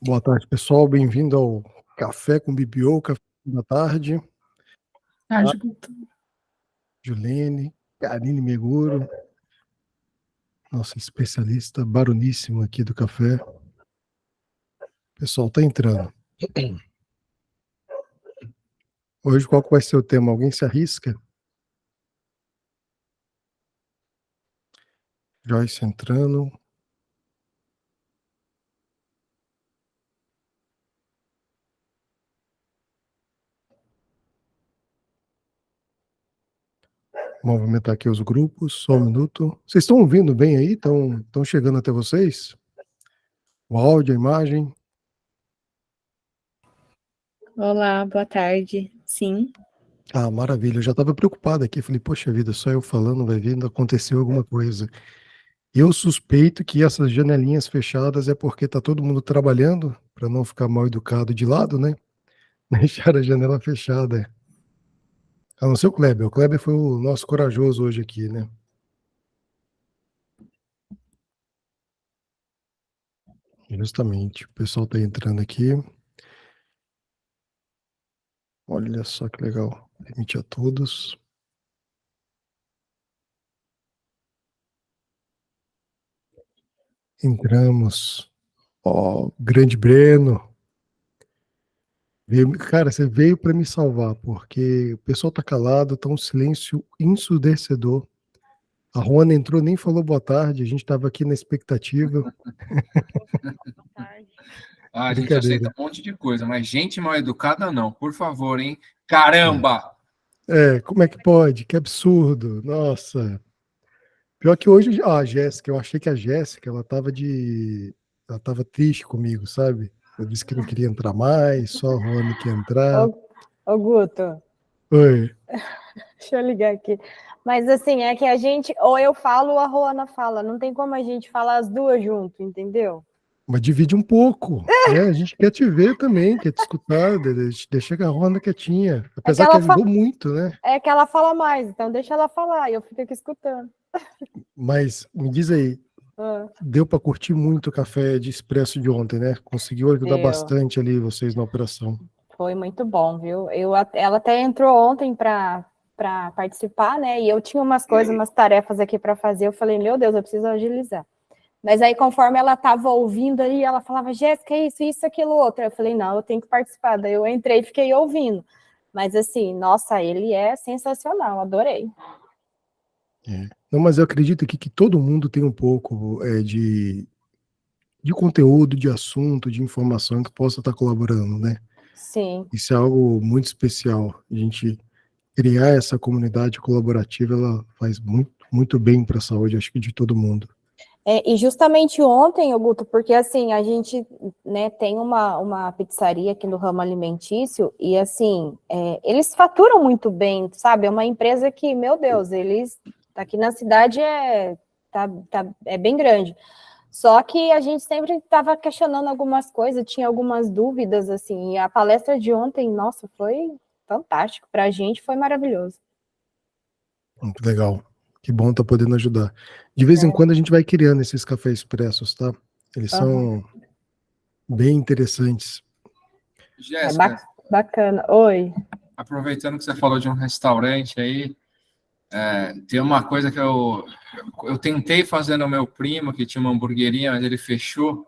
Boa tarde, pessoal. Bem-vindo ao Café com BBO, café da tarde. Tarde, Ah, Julene, Karine Meguro, nossa especialista baroníssima aqui do café. O pessoal tá entrando. Hoje, qual que vai ser o tema? Alguém se arrisca? Joyce entrando. Vou movimentar aqui os grupos, só um minuto. Vocês estão ouvindo bem aí? Estão chegando até vocês? O áudio, a imagem? Olá, boa tarde. Sim. Ah, maravilha. Eu já estava preocupado aqui. Falei, poxa vida, só eu falando, vai vendo, aconteceu alguma coisa. Eu suspeito que essas janelinhas fechadas é porque tá todo mundo trabalhando, para não ficar mal educado de lado, né? Deixar a janela fechada. A não ser o Kleber. O Kleber foi o nosso corajoso hoje aqui, né? Justamente. O pessoal tá entrando aqui. Olha só que legal. Permite a todos. Entramos. Ó, grande Breno. Cara, você veio para me salvar, porque o pessoal tá calado, tá um silêncio ensurdecedor. A Juana entrou, nem falou boa tarde, a gente estava aqui na expectativa. Boa tarde. Ah, a gente Brincadeira. aceita um monte de coisa, mas gente mal educada não, por favor, hein? Caramba! Como é que pode? Que absurdo. Nossa. Pior que hoje, a Jéssica, eu achei que a Jéssica, ela tava triste comigo, sabe? Eu disse que não queria entrar mais, só a Rony que ia entrar. Ô, Guto, Oi. deixa eu ligar aqui. Mas assim, é que a gente, ou eu falo ou a Roana fala, não tem como a gente falar as duas junto, entendeu? Mas divide um pouco, né? A gente quer te ver também, quer te escutar, deixa a Rona quietinha. É que Apesar que ajudou muito, né? é que ela fala mais, então deixa ela falar e eu fico aqui escutando. Mas me diz aí, Ah, deu para curtir muito o café de expresso de ontem, né? Conseguiu ajudar deu. bastante ali vocês na operação. Foi muito bom, viu? Ela até entrou ontem para participar, né? E eu tinha umas coisas, umas tarefas aqui para fazer. Eu falei, meu Deus, eu preciso agilizar. Mas aí, conforme ela estava ouvindo aí, ela falava, Jéssica, isso, aquilo, outro. Eu falei, não, eu tenho que participar. Daí eu entrei e fiquei ouvindo. Mas assim, nossa, ele é sensacional, adorei. Não, mas eu acredito aqui que todo mundo tem um pouco de conteúdo, de assunto, de informação que possa estar colaborando, né? Sim. Isso é algo muito especial. A gente criar essa comunidade colaborativa, ela faz muito, muito bem para a saúde, acho que de todo mundo. E justamente ontem, Augusto, porque assim, a gente, né, tem uma pizzaria aqui no ramo alimentício e assim, eles faturam muito bem, sabe? É uma empresa que, meu Deus, eles aqui na cidade é bem grande. Só que a gente sempre estava questionando algumas coisas, tinha algumas dúvidas, assim, e a palestra de ontem, nossa, foi fantástico. Para a gente foi maravilhoso. Muito legal. Que bom estar podendo ajudar. De vez em quando a gente vai criando esses cafés expressos, tá? Eles são bem interessantes. Jéssica, Bacana. Oi. aproveitando que você falou de um restaurante aí, tem uma coisa que eu tentei fazer no meu primo, que tinha uma hamburgueria, mas ele fechou,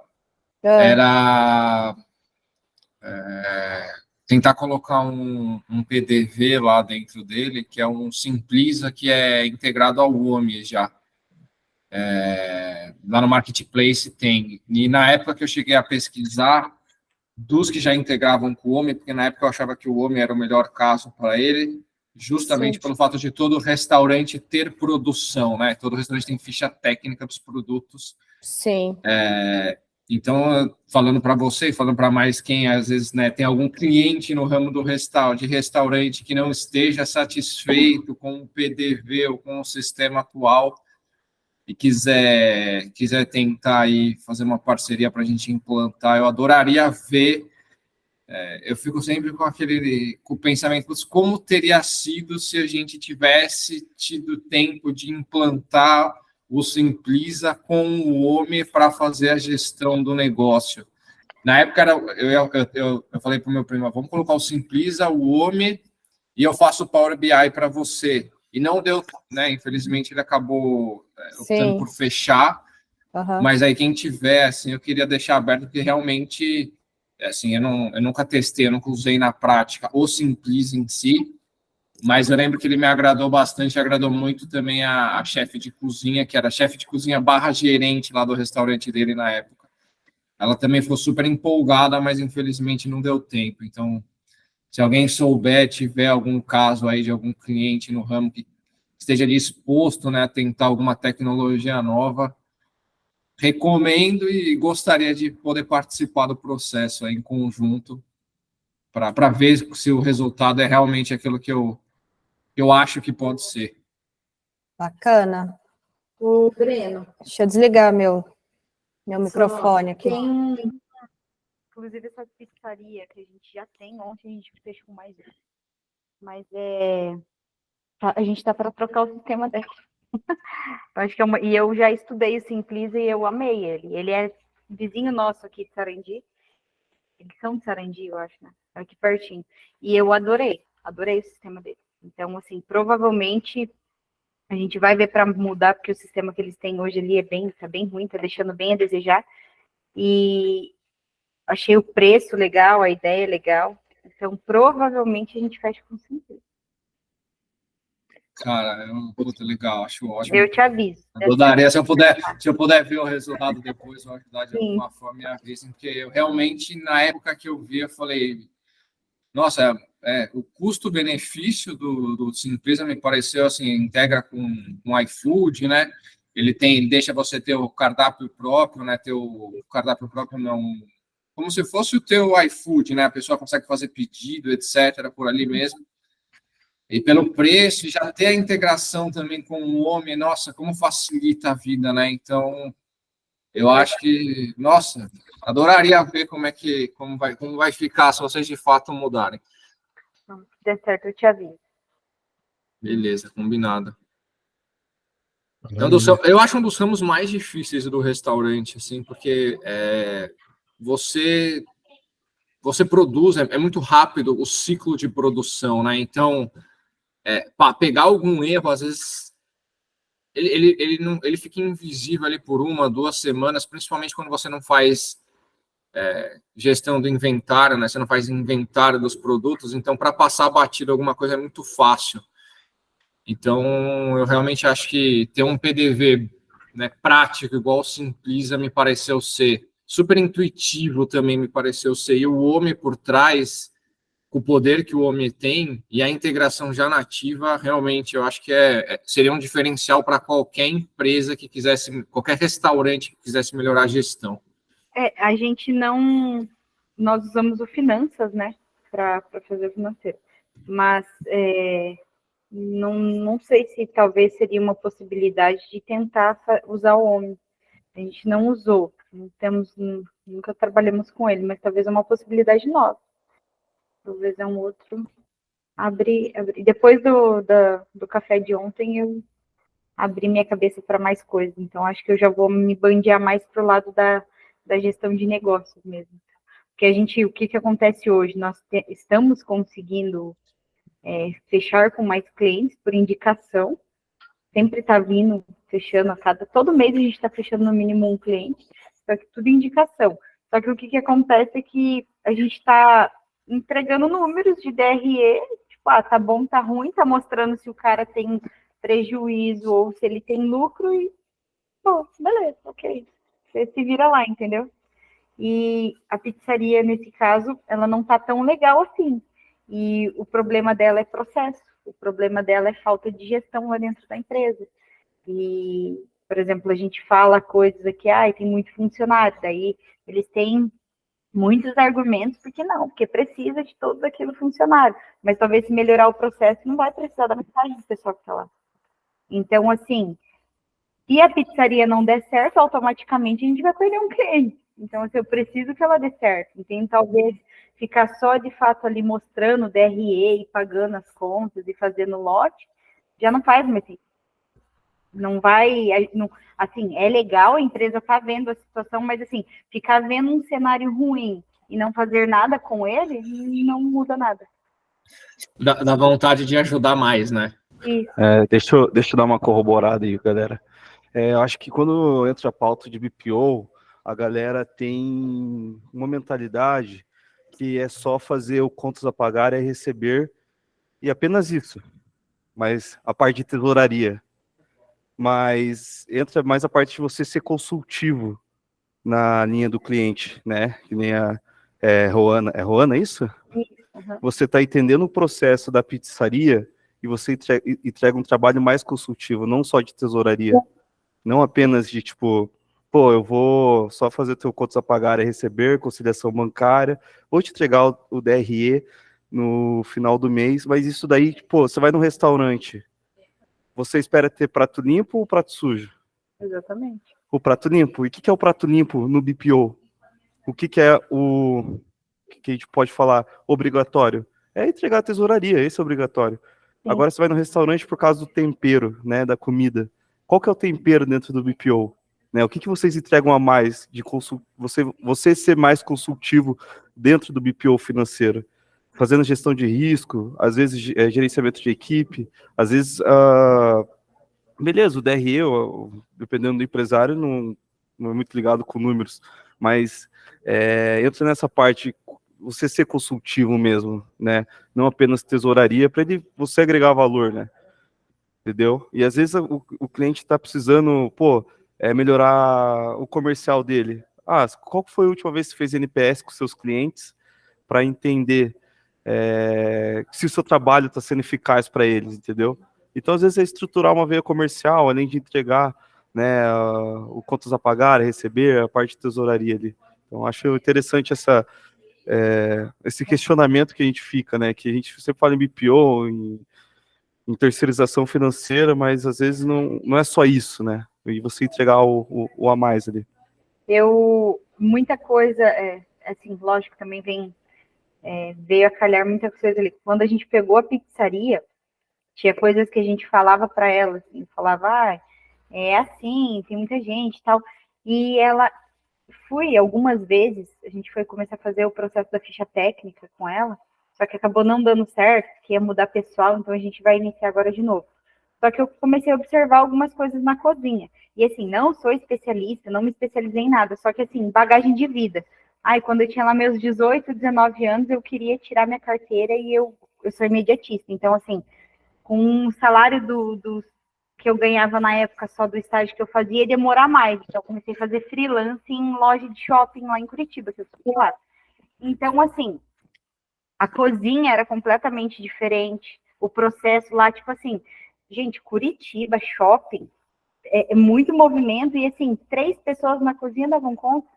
era tentar colocar um PDV lá dentro dele, que é um Simplisa, que é integrado ao OMI já. Lá no Marketplace tem. E na época que eu cheguei a pesquisar, dos que já integravam com o OMI, porque na época eu achava que o OMI era o melhor caso para ele, justamente Sim. pelo fato de todo restaurante ter produção, né? Todo restaurante tem ficha técnica dos produtos. Sim. Então, falando para você, falando para mais quem às vezes, né, tem algum cliente no ramo do restaurante que não esteja satisfeito com o PDV ou com o sistema atual e quiser tentar aí fazer uma parceria para a gente implantar, eu adoraria ver. Eu fico sempre com o pensamento de como teria sido se a gente tivesse tido tempo de implantar o Simplisa com o homem para fazer a gestão do negócio, Na época, eu falei para o meu primo, vamos colocar o Simpliza, o Omni, e eu faço o Power BI para você. E não deu, né? Infelizmente, ele acabou optando por fechar. Mas aí, quem tiver, assim, eu queria deixar aberto, porque realmente, assim, eu nunca testei, eu nunca usei na prática o Simpliza em si, mas eu lembro que ele me agradou bastante, agradou muito também a chefe de cozinha, que era chefe de cozinha / gerente lá do restaurante dele na época. Ela também ficou super empolgada, mas infelizmente não deu tempo. Então, se alguém souber, tiver algum caso aí de algum cliente no ramo que esteja disposto, né, a tentar alguma tecnologia nova, recomendo e gostaria de poder participar do processo aí em conjunto para ver se o resultado é realmente aquilo que eu acho que pode ser. Bacana. O Breno. Deixa eu desligar meu microfone aqui. Tem, inclusive, essa pizzaria que a gente já tem. Ontem a gente fechou mais um. Mas a gente tá para trocar o sistema dela. Acho que e eu já estudei o Simpliza e eu amei ele. Ele é vizinho nosso aqui de Sarandi. Eles são de Sarandi, eu acho, né? Aqui pertinho. E eu adorei o sistema dele. Então, assim, provavelmente a gente vai ver para mudar, porque o sistema que eles têm hoje ali tá bem ruim, tá deixando bem a desejar. E achei o preço legal, a ideia legal. Então, provavelmente a gente fecha com Simpliza. Cara, é um puta legal, acho ótimo. Eu te aviso. Eu daria, se eu puder ver o resultado depois, eu ajudar de alguma forma, me avisem, porque eu realmente, na época que eu vi, eu falei, nossa, o custo-benefício do Simpliza me pareceu assim, integra com o iFood, né? Ele deixa você ter o cardápio próprio, né? Ter o cardápio próprio não, como se fosse o teu iFood, né? A pessoa consegue fazer pedido, etc., por ali mesmo. E pelo preço, já ter a integração também com o homem, nossa, como facilita a vida, né? Então, eu acho que, nossa, adoraria ver como vai ficar se vocês de fato mudarem. Se der certo, eu te aviso. Beleza, combinado. Eu acho um dos ramos mais difíceis do restaurante, assim, porque você produz, é muito rápido o ciclo de produção, né? Então, para pegar algum erro, às vezes ele fica invisível ali por 1, 2 semanas, principalmente quando você não faz gestão do inventário, né? Você não faz inventário dos produtos, então para passar batido alguma coisa é muito fácil. Então, eu realmente acho que ter um PDV, né, prático, igual o Simpliza, me pareceu ser super intuitivo também, me pareceu ser. E o Omni por trás, com o poder que o Omni tem e a integração já nativa, realmente, eu acho que seria um diferencial para qualquer empresa que quisesse, qualquer restaurante que quisesse melhorar a gestão. A gente não... Nós usamos o Finanças, né, para fazer o financeiro. Mas... Não sei se talvez seria uma possibilidade de tentar usar o Omni. A gente não usou, nunca trabalhamos com ele, mas talvez é uma possibilidade nova. Talvez é um outro. Depois do café de ontem, eu abri minha cabeça para mais coisas. Então, acho que eu já vou me bandear mais para o lado da gestão de negócios mesmo. Porque o que acontece hoje? Nós estamos conseguindo fechar com mais clientes por indicação, sempre está vindo, fechando todo mês a gente está fechando no mínimo um cliente, só que tudo indicação. Só que o que acontece é que a gente está entregando números de DRE, tipo, tá bom, tá ruim, tá mostrando se o cara tem prejuízo ou se ele tem lucro e, pô, beleza, ok. Você se vira lá, entendeu? E a pizzaria, nesse caso, ela não tá tão legal assim. E o problema dela é processo, o problema dela é falta de gestão lá dentro da empresa. E, por exemplo, a gente fala coisas aqui, tem muito funcionário, daí eles têm muitos argumentos, porque precisa de todo aquele funcionário, mas talvez se melhorar o processo, não vai precisar da metade do pessoal que está lá. Então, assim, se a pizzaria não der certo, automaticamente a gente vai perder um cliente. Então, assim, eu preciso que ela dê certo. Então, talvez ficar só, de fato, ali mostrando o DRE e pagando as contas e fazendo lote, já não faz mais sentido. Não vai, não, assim, é legal, a empresa tá vendo a situação, mas assim, ficar vendo um cenário ruim e não fazer nada com ele, não muda nada. Dá vontade de ajudar mais, né? Isso. Deixa eu dar uma corroborada aí, galera. Eu acho que quando entra a pauta de BPO, a galera tem uma mentalidade que é só fazer o contas a pagar e receber, e apenas isso. Mas a parte de tesouraria. Mas entra mais a parte de você ser consultivo na linha do cliente, né? Que nem a Roana. É Roana isso? Uhum. Você está entendendo o processo da pizzaria e você entrega um trabalho mais consultivo, não só de tesouraria. Não apenas de tipo, pô, eu vou só fazer teu contas a pagar e receber, conciliação bancária, vou te entregar o DRE no final do mês, mas isso daí, pô, você vai num restaurante, você espera ter prato limpo ou prato sujo? Exatamente. O prato limpo. E o que é o prato limpo no BPO? O que é o que a gente pode falar obrigatório? É entregar a tesouraria, esse é obrigatório. Sim. Agora você vai no restaurante por causa do tempero, né, da comida. Qual que é o tempero dentro do BPO? Né, o que vocês entregam a mais de você ser mais consultivo dentro do BPO financeiro? Fazendo gestão de risco, às vezes gerenciamento de equipe, às vezes beleza, o DRE, dependendo do empresário, não é muito ligado com números, mas entra nessa parte, você ser consultivo mesmo, né? Não apenas tesouraria, para você agregar valor, né? Entendeu? E às vezes o cliente está precisando, melhorar o comercial dele. Qual foi a última vez que você fez NPS com seus clientes para entender se o seu trabalho está sendo eficaz para eles, entendeu? Então, às vezes, é estruturar uma veia comercial, além de entregar, né, o contas a pagar, a receber, a parte de tesouraria ali. Então, acho interessante esse questionamento que a gente fica, né, que a gente sempre fala em BPO, em terceirização financeira, mas às vezes não é só isso, né? E você entregar o a mais ali. Muita coisa, assim, lógico, também veio a calhar muita coisa ali. Quando a gente pegou a pizzaria, tinha coisas que a gente falava para ela, assim, falava, é assim, tem muita gente e tal. E ela, algumas vezes, a gente foi começar a fazer o processo da ficha técnica com ela, só que acabou não dando certo, que ia mudar pessoal, então a gente vai iniciar agora de novo. Só que eu comecei a observar algumas coisas na cozinha. E assim, não sou especialista, não me especializei em nada, só que assim, bagagem de vida. Quando eu tinha lá meus 18, 19 anos, eu queria tirar minha carteira e eu sou imediatista. Então, assim, com o salário que eu ganhava na época só do estágio que eu fazia, ia demorar mais. Então, eu comecei a fazer freelance em loja de shopping lá em Curitiba, que eu sou lá. Então, assim, a cozinha era completamente diferente. O processo lá, tipo assim, gente, Curitiba, shopping, é muito movimento. E, assim, 3 pessoas na cozinha davam conta.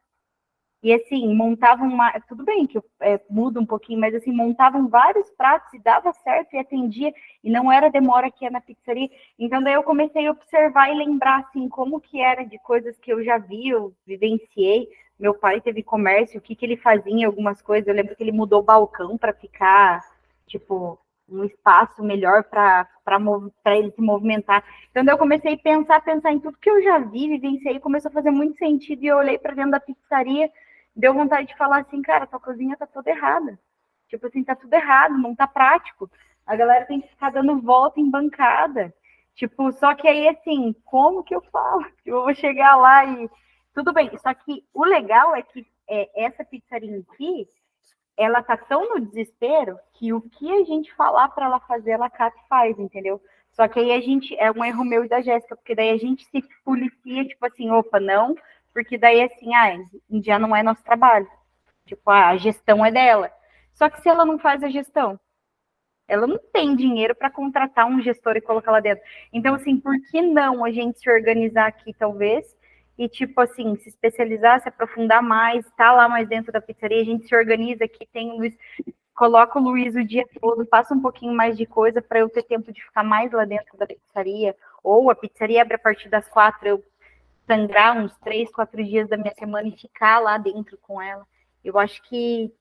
E, assim, montavam tudo bem que muda um pouquinho, mas, assim, montavam vários pratos e dava certo e atendia, e não era demora que ia na pizzaria. Então, daí eu comecei a observar e lembrar, assim, como que era de coisas que eu já vi, eu vivenciei. Meu pai teve comércio, o que ele fazia em algumas coisas. Eu lembro que ele mudou o balcão para ficar, tipo, um espaço melhor para ele se movimentar. Então, daí eu comecei a pensar em tudo que eu já vi, vivenciei, começou a fazer muito sentido, e eu olhei para dentro da pizzaria, deu vontade de falar assim, cara, tua cozinha tá toda errada. Tipo assim, tá tudo errado, não tá prático. A galera tem que ficar dando volta em bancada. Tipo, só que aí, assim, como que eu falo? Eu vou chegar lá e... Tudo bem, só que o legal é que essa pizzaria aqui, ela tá tão no desespero que o que a gente falar para ela fazer, ela cata e faz, entendeu? Só que aí é um erro meu e da Jéssica, porque daí a gente se policia, tipo assim, opa, não, porque daí assim, já não é nosso trabalho. Tipo, a gestão é dela. Só que se ela não faz a gestão, ela não tem dinheiro para contratar um gestor e colocar lá dentro. Então, assim, por que não a gente se organizar aqui, talvez, e, tipo assim, se especializar, se aprofundar mais, tá lá mais dentro da pizzaria, a gente se organiza aqui, tem o Luiz, coloca o Luiz o dia todo, passa um pouquinho mais de coisa para eu ter tempo de ficar mais lá dentro da pizzaria, ou a pizzaria abre a partir das 4, eu sangrar uns 3, 4 dias da minha semana e ficar lá dentro com ela. Eu acho que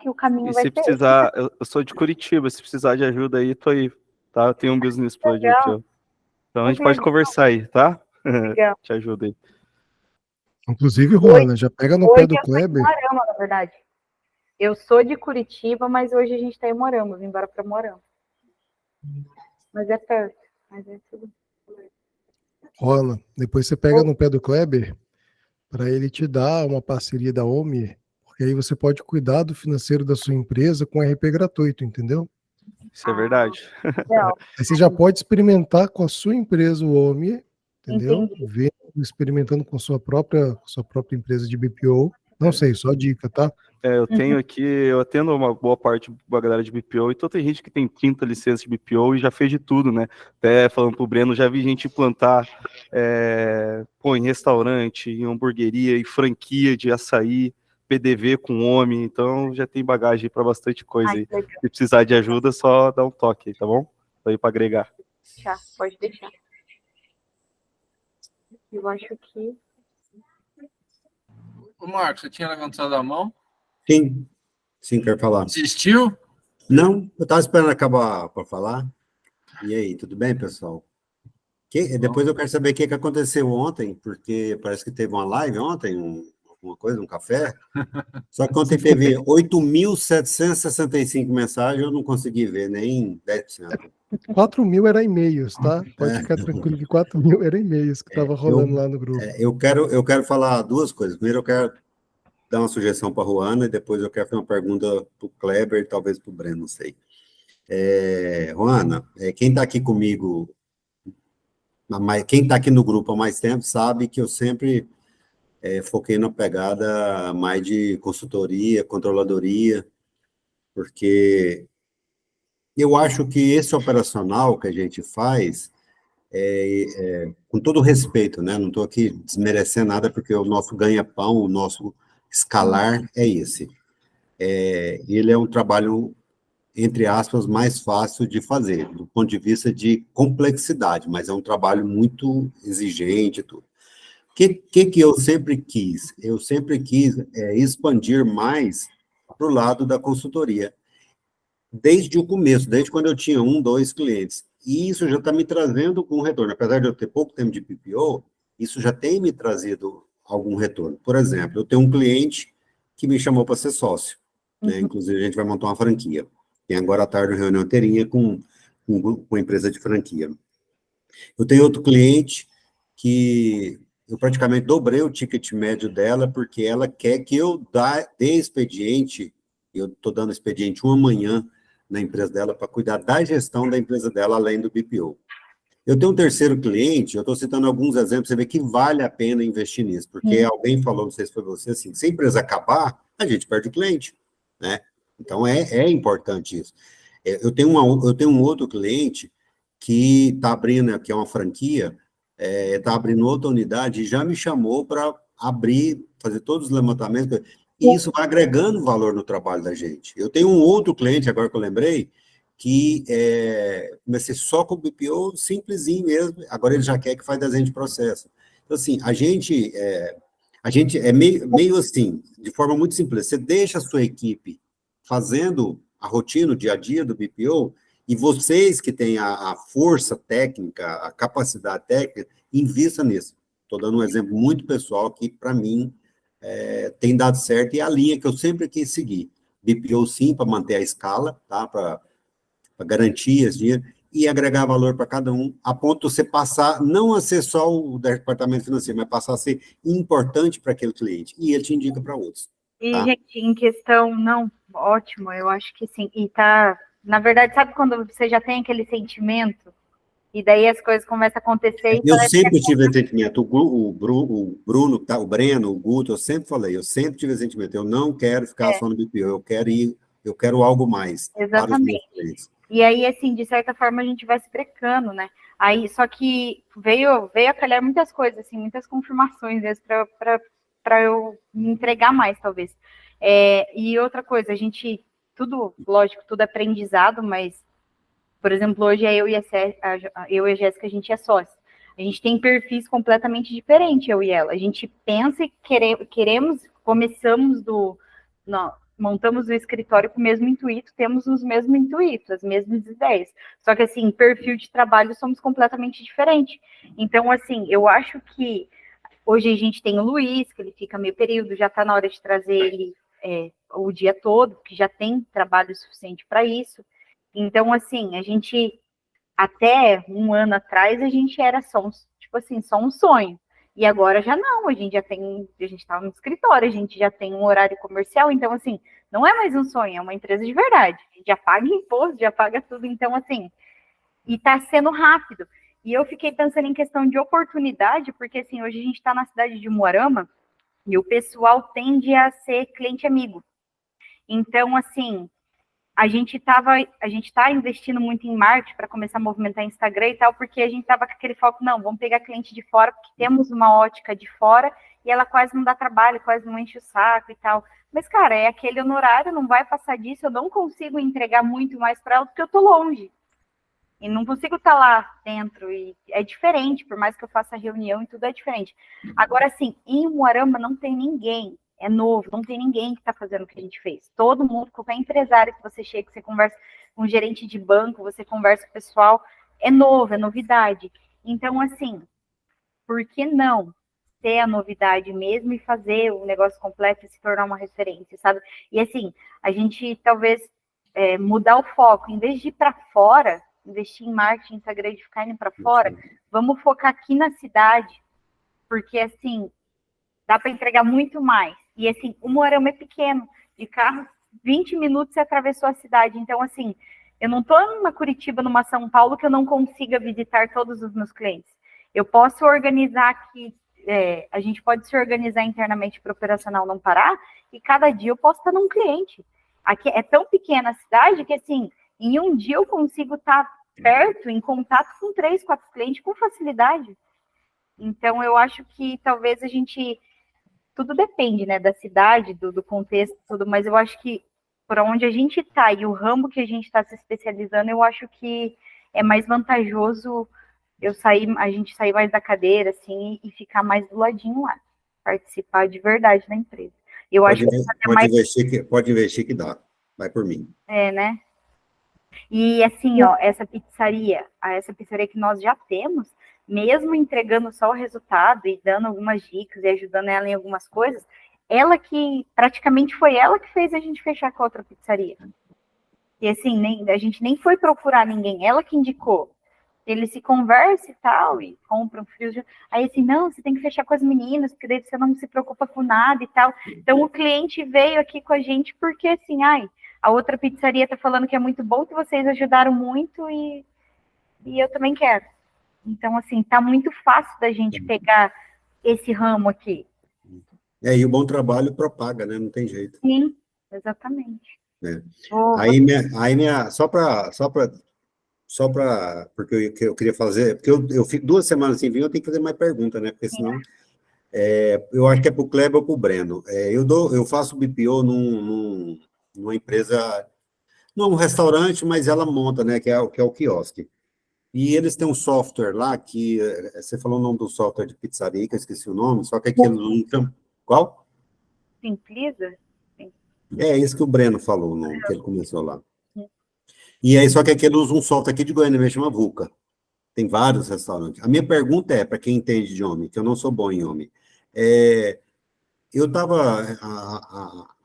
o caminho E vai se ser precisar, eu sou de Curitiba, se precisar de ajuda aí, tô aí. tá? Eu tenho um business plan de Legal. BPO. Então a gente pode conversar aí, tá? Legal. Te ajuda aí. Inclusive, Juana, já pega no pé do Hoje eu tô em Kleber. Moarama, na verdade. Eu sou de Curitiba, mas hoje a gente tá em Moarama. Vim embora pra Moarama. Mas é perto. Mas é tudo. Juana, depois você pega no pé do Kleber para ele te dar uma parceria da OMI, porque aí você pode cuidar do financeiro da sua empresa com RP gratuito, entendeu? Isso é verdade. Legal. Aí você já pode experimentar com a sua empresa o OMI, entendeu? Entendi. Vendo, experimentando com sua própria empresa de BPO. Não sei, só dica, tá? Eu tenho aqui, eu atendo uma boa parte da galera de BPO, então tem gente que tem 30 licenças de BPO e já fez de tudo, né? Até falando pro Breno, já vi gente implantar em restaurante, em hamburgueria, em franquia de açaí, PDV com homem, então já tem bagagem para bastante coisa Ai, aí. que legal. Se precisar de ajuda, só dá um toque aí, tá bom? Tô aí para agregar. Pode deixar. Eu acho que... Ô, Marcos, você tinha levantado a mão? Sim, quero falar. Desistiu? Não, eu estava esperando acabar para falar. E aí, tudo bem, pessoal? Depois eu quero saber o que aconteceu ontem, porque parece que teve uma live ontem, alguma coisa, um café. Só que ontem teve 8.765 mensagens, eu não consegui ver nem 10%. 4.000 era e-mails, tá? Pode ficar tranquilo que 4.000 era e-mails que tava rolando lá no grupo. Eu quero falar duas coisas. Primeiro, eu quero dar uma sugestão para a Juana, e depois eu quero fazer uma pergunta para o Kleber e talvez para o Breno, não sei. Juana, quem está aqui comigo, quem está aqui no grupo há mais tempo, sabe que eu sempre foquei na pegada mais de consultoria, controladoria, porque eu acho que esse operacional que a gente faz, com todo respeito, né? Não estou aqui desmerecendo nada, porque o nosso ganha-pão, o nosso escalar é esse. Ele é um trabalho, entre aspas, mais fácil de fazer, do ponto de vista de complexidade, mas é um trabalho muito exigente e tudo. O que eu sempre quis? Eu sempre quis expandir mais para o lado da consultoria, desde o começo, desde quando eu tinha 1, 2 clientes. E isso já está me trazendo um retorno. Apesar de eu ter pouco tempo de PPO, isso já tem me trazido algum retorno. Por exemplo, eu tenho um cliente que me chamou para ser sócio, né? Inclusive, a gente vai montar uma franquia. Tem agora à tarde uma reunião inteirinha com a empresa de franquia. Eu tenho outro cliente que eu praticamente dobrei o ticket médio dela, porque ela quer que eu dê expediente, eu estou dando expediente uma manhã na empresa dela para cuidar da gestão da empresa dela, além do BPO. Eu tenho um terceiro cliente, eu estou citando alguns exemplos, você vê que vale a pena investir nisso, porque alguém falou, não sei se foi você, assim, se a empresa acabar, a gente perde o cliente, né? Então, é importante isso. Eu tenho um outro cliente que está abrindo, que é uma franquia, está abrindo outra unidade e já me chamou para abrir, fazer todos os levantamentos, e isso vai agregando valor no trabalho da gente. Eu tenho um outro cliente, agora que eu lembrei, que comecei só com o BPO, simplesinho mesmo, agora ele já quer que faz desenho de processo. Então, assim, a gente é meio assim, de forma muito simples, você deixa a sua equipe fazendo a rotina, o dia a dia do BPO, e vocês que têm a força técnica, a capacidade técnica, invista nisso. Estou dando um exemplo muito pessoal que, para mim, tem dado certo, e é a linha que eu sempre quis seguir. BPO, sim, para manter a escala, tá? Para garantir esse dinheiro, e agregar valor para cada um, a ponto de você passar, não a ser só o departamento financeiro, mas passar a ser importante para aquele cliente, e ele te indica para outros. E, Tá? gente, em questão, não, ótimo, eu acho que sim. E tá, na verdade, sabe quando você já tem aquele sentimento, e daí as coisas começam a acontecer e Eu parece sempre tive esse sentimento, o Bruno, o Breno, o Guto, eu sempre falei, eu sempre tive esse sentimento, eu não quero ficar só no BPO, eu quero algo mais para os meus clientes. E aí, assim, de certa forma, a gente vai se brecando, né? Aí, só que veio a calhar muitas coisas, assim, muitas confirmações mesmo para eu me entregar mais, talvez. E outra coisa, a gente, tudo, lógico, tudo é aprendizado, mas, por exemplo, hoje eu e a Jéssica, a gente é sócia. A gente tem perfis completamente diferentes, eu e ela. A gente pensa e começamos montamos o escritório com o mesmo intuito, temos os mesmos intuitos, as mesmas ideias. Só que, assim, perfil de trabalho somos completamente diferentes. Então, assim, eu acho que hoje a gente tem o Luiz, que ele fica meio período, já está na hora de trazer ele o dia todo, que já tem trabalho suficiente para isso. Então, assim, a gente, até um ano atrás, a gente era só só um sonho. E agora já não, a gente está no escritório, a gente já tem um horário comercial, então, assim, não é mais um sonho, é uma empresa de verdade. A gente já paga imposto, já paga tudo, então, assim, e está sendo rápido. E eu fiquei pensando em questão de oportunidade, porque, assim, hoje a gente está na cidade de Umuarama e o pessoal tende a ser cliente amigo. Então, assim, a gente está investindo muito em marketing para começar a movimentar Instagram e tal, porque a gente estava com aquele foco, não, vamos pegar cliente de fora, porque temos uma ótica de fora e ela quase não dá trabalho, quase não enche o saco e tal. Mas, cara, é aquele honorário, não vai passar disso, eu não consigo entregar muito mais para ela porque eu tô longe. E não consigo estar lá dentro, e é diferente, por mais que eu faça reunião e tudo é diferente. Agora, assim, em Umuarama não tem ninguém, é novo, não tem ninguém que está fazendo o que a gente fez. Todo mundo, qualquer empresário que você chega, que você conversa com um gerente de banco, você conversa com o pessoal, é novo, é novidade. Então, assim, por que não ter a novidade mesmo e fazer o negócio completo e se tornar uma referência, sabe? E, assim, a gente talvez mudar o foco, em vez de ir para fora, investir em marketing, Instagram e ficar indo para fora, vamos focar aqui na cidade, porque, assim, dá para entregar muito mais. E, assim, o Umuarama é pequeno, de carro, 20 minutos você atravessou a cidade. Então, assim, eu não estou numa Curitiba, numa São Paulo, que eu não consiga visitar todos os meus clientes. Eu posso organizar aqui, a gente pode se organizar internamente para o operacional não parar, e cada dia eu posso estar num cliente. Aqui é tão pequena a cidade que, assim, em um dia eu consigo estar perto, em contato com 3, 4 clientes com facilidade. Então, eu acho que talvez a gente... Tudo depende, né, da cidade, do contexto, tudo, mas eu acho que por onde a gente está e o ramo que a gente está se especializando, eu acho que é mais vantajoso a gente sair mais da cadeira, assim, e ficar mais do ladinho lá, participar de verdade da empresa. Eu acho que pode investir que dá, vai por mim. Né? E assim, ó, essa pizzaria que nós já temos, mesmo entregando só o resultado e dando algumas dicas e ajudando ela em algumas coisas, praticamente foi ela que fez a gente fechar com a outra pizzaria. E assim, a gente nem foi procurar ninguém, ela que indicou. Ele se conversa e tal, e compra um frio. Aí assim, não, você tem que fechar com as meninas, porque daí você não se preocupa com nada e tal. Então o cliente veio aqui com a gente porque assim, a outra pizzaria tá falando que é muito bom, que vocês ajudaram muito e eu também quero. Então, assim, tá muito fácil da gente pegar esse ramo aqui. E o bom trabalho propaga, né? Não tem jeito. Sim, exatamente. Porque eu queria fazer, porque eu fico 2 semanas sem vir, eu tenho que fazer mais pergunta, né? Porque senão, eu acho que é para o Kleber ou para o Breno. Eu faço BPO numa empresa, não um restaurante, mas ela monta, né? Que é o quiosque. E eles têm um software lá que, você falou o nome do software de pizzaria, que eu esqueci o nome, só que aquele... Qual? Simpliza? É isso que o Breno falou, o nome, que ele começou lá. E aí, só que aquele usa um software aqui de Goiânia, mesmo, chama VUCA. Tem vários restaurantes. A minha pergunta é, para quem entende de homem, que eu não sou bom em homem, eu estava...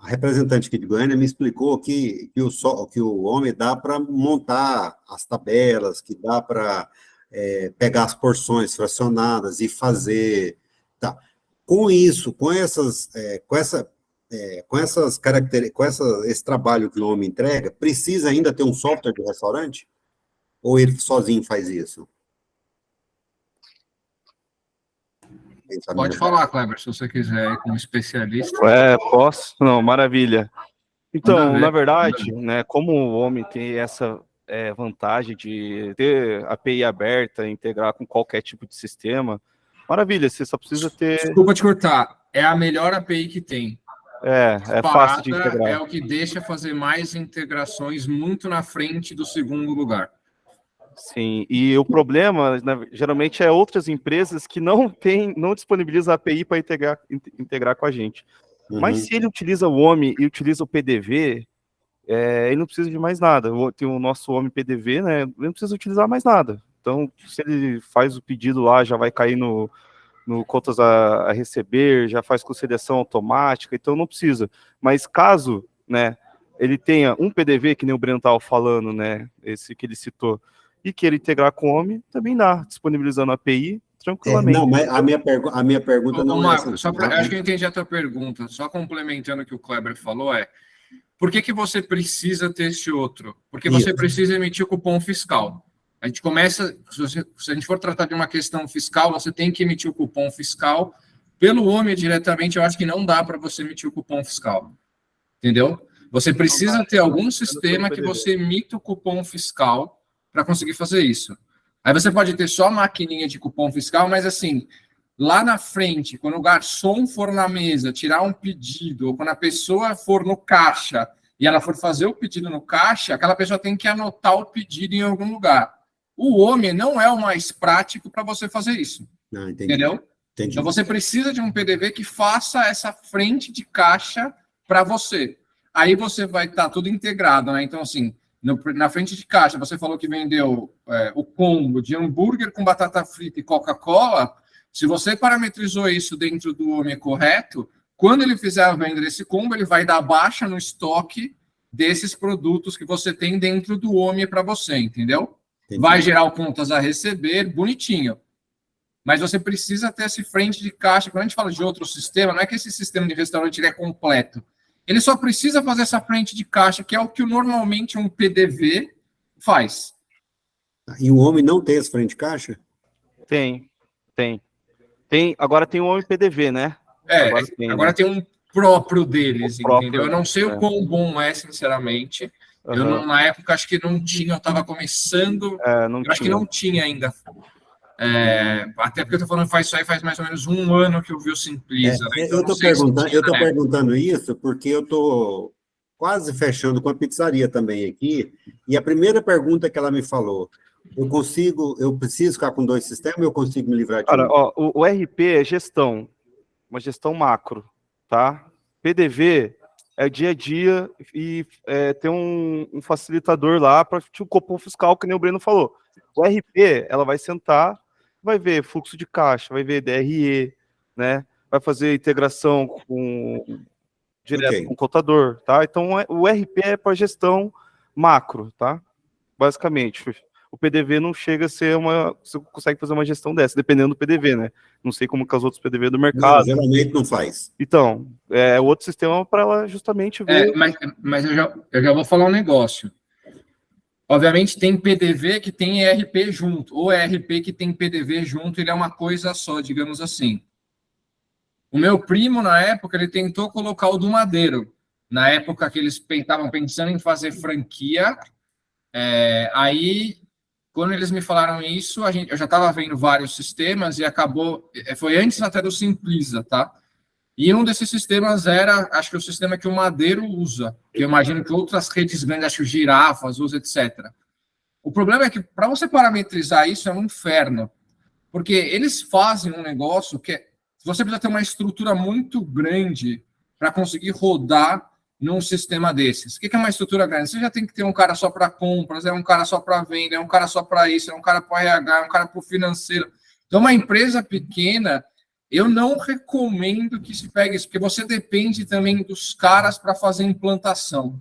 A representante aqui de Goiânia me explicou que o homem dá para montar as tabelas, que dá para pegar as porções fracionadas e fazer... Tá. Com isso, com essas características, esse trabalho que o homem entrega, precisa ainda ter um software de restaurante? Ou ele sozinho faz isso? Pode falar, Kleber, se você quiser, como especialista. Posso? Não, maravilha. Então, na verdade, né, como o homem tem essa vantagem de ter a API aberta, integrar com qualquer tipo de sistema, maravilha, você só precisa ter... Desculpa te cortar, é a melhor API que tem. É fácil de integrar. É o que deixa fazer mais integrações muito na frente do segundo lugar. Sim, e o problema, né, geralmente, é outras empresas que não disponibilizam a API para integrar com a gente. Mas se ele utiliza o OMI e utiliza o PDV, ele não precisa de mais nada. Tem o nosso OMI PDV, né? Ele não precisa utilizar mais nada. Então, se ele faz o pedido lá, já vai cair no contas a receber, já faz conciliação automática, então não precisa. Mas caso, né, ele tenha um PDV, que nem o Breno estava falando, né, esse que ele citou, e queira integrar com o OMI, também dá, disponibilizando a API tranquilamente. Não, mas a minha pergunta não é Marco, essa. acho que eu entendi a tua pergunta. Só complementando o que o Kleber falou, por que você precisa ter esse outro? Porque você precisa emitir o cupom fiscal. A gente começa, se a gente for tratar de uma questão fiscal, você tem que emitir o cupom fiscal. Pelo OMI diretamente, eu acho que não dá para você emitir o cupom fiscal. Entendeu? Você precisa ter algum sistema que você emita o cupom fiscal para conseguir fazer isso. Aí você pode ter só a maquininha de cupom fiscal, mas assim, lá na frente, quando o garçom for na mesa tirar um pedido, ou quando a pessoa for no caixa e ela for fazer o pedido no caixa, aquela pessoa tem que anotar o pedido em algum lugar. O OMI não é o mais prático para você fazer isso. Entendeu? Entendi. Então você precisa de um PDV que faça essa frente de caixa para você. Aí você vai estar tudo integrado, né? Então, assim, na frente de caixa, você falou que vendeu o combo de hambúrguer com batata frita e Coca-Cola. Se você parametrizou isso dentro do OMI correto, quando ele fizer a venda desse combo, ele vai dar baixa no estoque desses produtos que você tem dentro do OMI para você, entendeu? Entendi. Vai gerar o contas a receber, bonitinho. Mas você precisa ter esse frente de caixa. Quando a gente fala de outro sistema, não é que esse sistema de restaurante ele é completo. Ele só precisa fazer essa frente de caixa, que é o que normalmente um PDV faz. E o OMI não tem essa frente de caixa? Tem. Agora tem o OMI PDV, né? Agora tem um próprio deles, entendeu? Eu não sei o quão bom é, sinceramente. Eu, na época, acho que não tinha, eu estava começando. Acho que não tinha ainda. Até porque eu estou falando faz mais ou menos um ano que eu vi o Simpliza. Né? Então, eu estou perguntando isso porque eu estou quase fechando com a pizzaria também aqui. E a primeira pergunta que ela me falou: eu preciso ficar com 2 sistemas ou eu consigo me livrar de Cara, o RP é gestão, uma gestão macro, tá? PDV é dia a dia e tem um facilitador lá para o cupom fiscal, que nem o Breno falou. O RP, ela vai sentar, vai ver fluxo de caixa, vai ver DRE, né? Vai fazer integração direto com o contador, tá? Então, o RP é para gestão macro, tá? Basicamente, o PDV não chega a ser você consegue fazer uma gestão dessa, dependendo do PDV, né? Não sei como que os outros PDV do mercado. Não, geralmente não faz. Então, é outro sistema para ela justamente ver... Mas eu já vou falar um negócio. Obviamente, tem PDV que tem ERP junto, ou ERP que tem PDV junto, ele é uma coisa só, digamos assim. O meu primo, na época, ele tentou colocar o do Madeiro. Na época que eles estavam pensando em fazer franquia, aí, quando eles me falaram isso, eu já estava vendo vários sistemas e acabou... Foi antes até do Simpliza, tá? E um desses sistemas era, acho que o sistema que o Madeiro usa, que eu imagino que outras redes grandes, acho que o Girafas usa, etc. O problema é que, para você parametrizar isso, é um inferno. Porque eles fazem um negócio que você precisa ter uma estrutura muito grande para conseguir rodar num sistema desses. O que é uma estrutura grande? Você já tem que ter um cara só para compras, um cara só para venda, um cara só para isso, um cara para RH, um cara para o financeiro. Então, uma empresa pequena... Eu não recomendo que se pegue isso, porque você depende também dos caras para fazer implantação.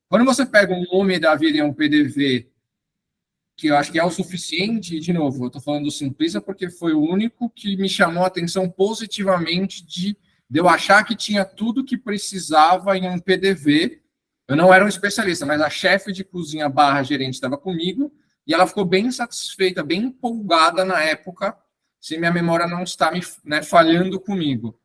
Quando você pega um OMI da vida e um PDV, que eu acho que é o suficiente, de novo, eu estou falando do Simpliza porque foi o único que me chamou a atenção positivamente de eu achar que tinha tudo que precisava em um PDV. Eu não era um especialista, mas a chefe de cozinha / gerente estava comigo e ela ficou bem satisfeita, bem empolgada na época, se minha memória não está me falhando comigo.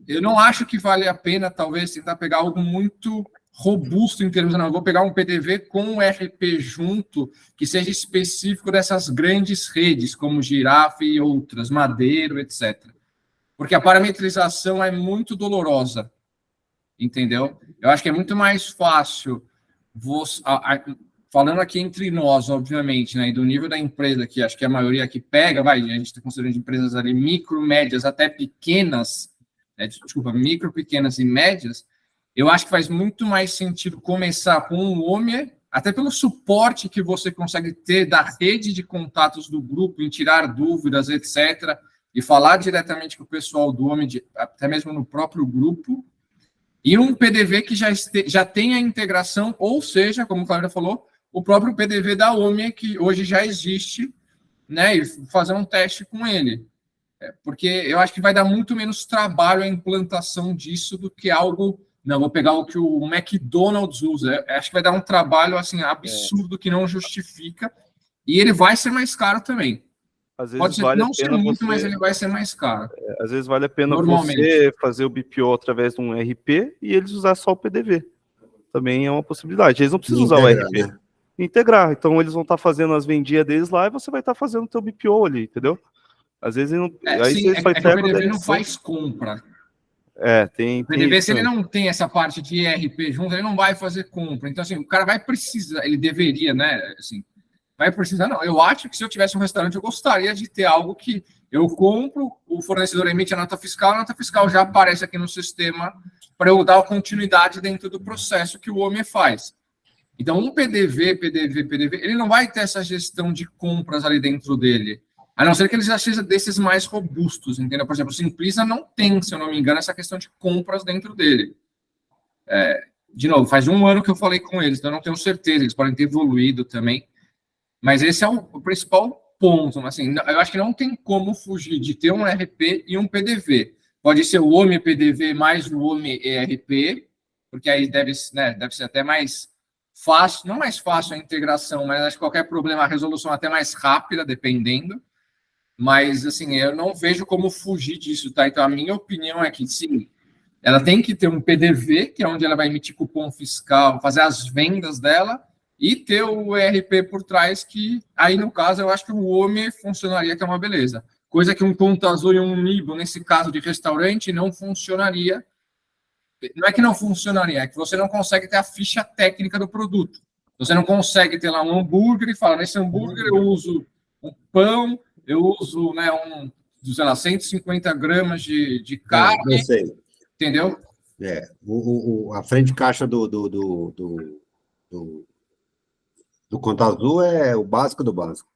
Eu não acho que vale a pena, talvez, tentar pegar algo muito robusto em termos... Não, eu vou pegar um PDV com um RP junto, que seja específico dessas grandes redes, como Girafa e outras, Madeiro, etc. Porque a parametrização é muito dolorosa, entendeu? Eu acho que é muito mais fácil... Falando aqui entre nós, obviamente, né, e do nível da empresa, que acho que a maioria que pega, a gente está considerando empresas ali micro, médias, até pequenas, desculpa, micro, pequenas e médias, eu acho que faz muito mais sentido começar com um OMI, até pelo suporte que você consegue ter da rede de contatos do grupo, em tirar dúvidas, etc., e falar diretamente com o pessoal do OMI, até mesmo no próprio grupo, e um PDV que já tem a integração, ou seja, como o Cláudio falou, o próprio PDV da OMI, que hoje já existe, né, e fazer um teste com ele. Porque eu acho que vai dar muito menos trabalho a implantação disso do que algo... Não, vou pegar o que o McDonald's usa. Eu acho que vai dar um trabalho assim, absurdo que não justifica, e ele vai ser mais caro também. Às vezes Pode ser, vale a não ser pena muito, você, mas ele vai ser mais caro. às vezes vale a pena Normalmente. você fazer o BPO através de um RP e eles usar só o PDV. Também é uma possibilidade. Eles não precisam usar o Integrar, RP. né? Integrar. Então eles vão estar fazendo as vendias deles lá e você vai estar fazendo o teu BPO ali, entendeu? Às vezes não, aí Sim, você só é que o entrega o PDV não DLC. faz compra. Tem O PDV, isso se ele também. não tem essa parte de ERP junto, ele não vai fazer compra. Então, assim, o cara vai precisar, ele deveria, né? Assim, vai precisar, não. Eu acho que se eu tivesse um restaurante, eu gostaria de ter algo que eu compro, o fornecedor emite a nota fiscal já aparece aqui no sistema para eu dar continuidade dentro do processo que o homem faz. Então, um PDV, ele não vai ter essa gestão de compras ali dentro dele. A não ser que ele já seja desses mais robustos, entendeu? Por exemplo, o Simplisa não tem, se eu não me engano, essa questão de compras dentro dele. De novo, faz um ano que eu falei com eles, então eu não tenho certeza, eles podem ter evoluído também. Mas esse é o principal ponto. Assim, eu acho que não tem como fugir de ter um ERP e um PDV. Pode ser o OMI PDV mais o OMI ERP, porque aí deve ser até mais fácil, não mais fácil a integração, mas acho que qualquer problema, a resolução até mais rápida, dependendo. Mas, assim, eu não vejo como fugir disso, tá? Então, a minha opinião é que, sim, ela tem que ter um PDV, que é onde ela vai emitir cupom fiscal, fazer as vendas dela, e ter o ERP por trás, que aí, no caso, eu acho que o OMI funcionaria, que é uma beleza. Coisa que um Conta Azul e um Nibo, nesse caso de restaurante, não funcionaria. Não é que não funcionaria, é que você não consegue ter a ficha técnica do produto. Você não consegue ter lá um hambúrguer e falar, nesse hambúrguer eu uso um pão, eu uso, né, sei lá, 150 gramas de carne, Eu sei. entendeu? A frente de caixa do Conta Azul é o básico do básico.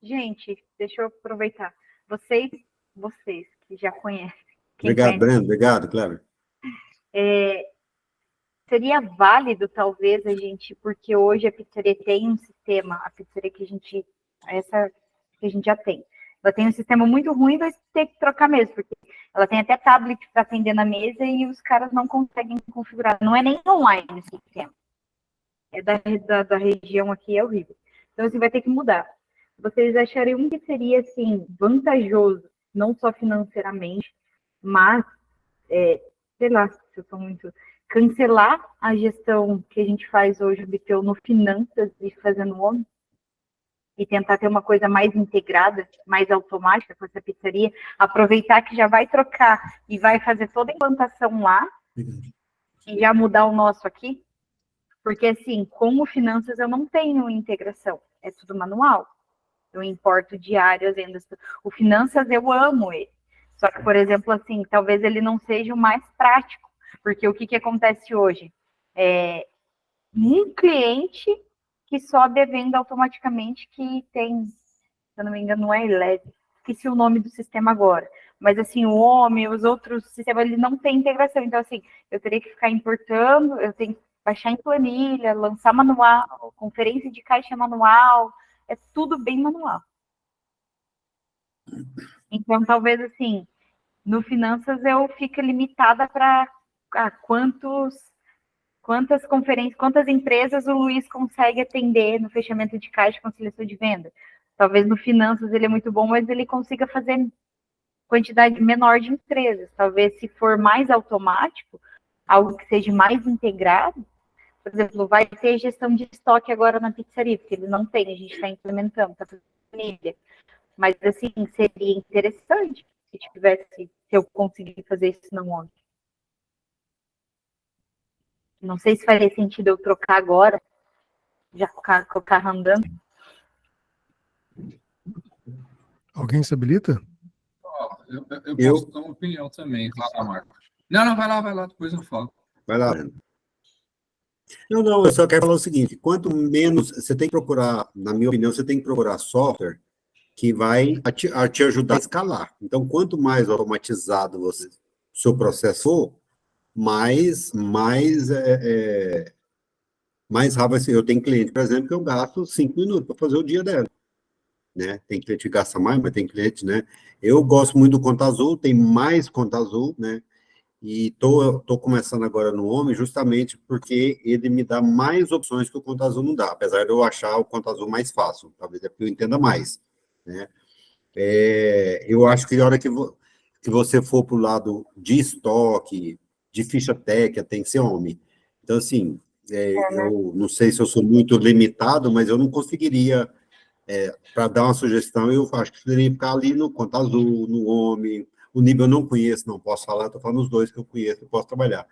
Gente, deixa eu aproveitar. Vocês que já conhecem. Obrigado, Breno. Obrigado, Cleber. Seria válido, talvez, a gente, porque hoje a pizzaria tem um sistema, a pizzaria essa que a gente já tem. Ela tem um sistema muito ruim, vai ter que trocar mesmo, porque ela tem até tablet para atender na mesa e os caras não conseguem configurar. Não é nem online esse sistema. É da região aqui, é horrível. Então, assim, vai ter que mudar. Vocês achariam que seria, assim, vantajoso, não só financeiramente, mas, sei lá, se eu sou muito... cancelar a gestão que a gente faz hoje, o BPO, no finanças e fazer no OMI, e tentar ter uma coisa mais integrada, mais automática com essa pizzaria, aproveitar que já vai trocar e vai fazer toda a implantação lá, e já mudar o nosso aqui, porque, assim, com o finanças eu não tenho integração, é tudo manual. Eu importo diário, as vendas. O finanças eu amo ele. Só que, por exemplo, assim, talvez ele não seja o mais prático, porque o que acontece hoje? Um cliente que sobe a venda automaticamente, que tem, se eu não me engano, não é Eleve, esqueci o nome do sistema agora, mas assim, o OMI, os outros sistemas, ele não tem integração, então assim, eu teria que ficar importando, eu tenho que baixar em planilha, lançar manual, conferência de caixa manual, é tudo bem manual. Então, talvez assim, no finanças eu fique limitada para quantas conferências, quantas empresas o Luiz consegue atender no fechamento de caixa e conciliação de venda. Talvez no finanças ele é muito bom, mas ele consiga fazer quantidade menor de empresas. Talvez se for mais automático, algo que seja mais integrado, por exemplo, vai ter gestão de estoque agora na pizzaria, porque ele não tem, a gente está implementando, está fazendo planilha. Mas, assim, seria interessante se eu conseguir fazer isso no OMI. Não sei se faria sentido eu trocar agora, já com o carro andando. Alguém se habilita? eu posso dar uma opinião também, tá, Marco? Não, vai lá, depois eu falo. Vai lá, Breno. Não, eu só quero falar o seguinte, quanto menos, você tem que procurar, na minha opinião, você tem que procurar software que vai te ajudar a escalar. Então, quanto mais automatizado o seu processo for, mais rápido vai ser. Eu tenho cliente, por exemplo, que eu gasto 5 minutos para fazer o dia dela. Né? Tem cliente que gasta mais, mas tem cliente, né? Eu gosto muito do Conta Azul, tem mais Conta Azul, né? E tô começando agora no Homem justamente porque ele me dá mais opções que o Conta Azul não dá, apesar de eu achar o Conta Azul mais fácil, talvez é porque eu entenda mais, né? Eu acho que a hora que você for para o lado de estoque, de ficha técnica, tem que ser Homem. Então, assim, eu não sei se eu sou muito limitado, mas eu não conseguiria, para dar uma sugestão, eu acho que deveria ficar ali no Conta Azul, no Homem. O nível eu não conheço, não posso falar, estou falando os dois que eu conheço e posso trabalhar.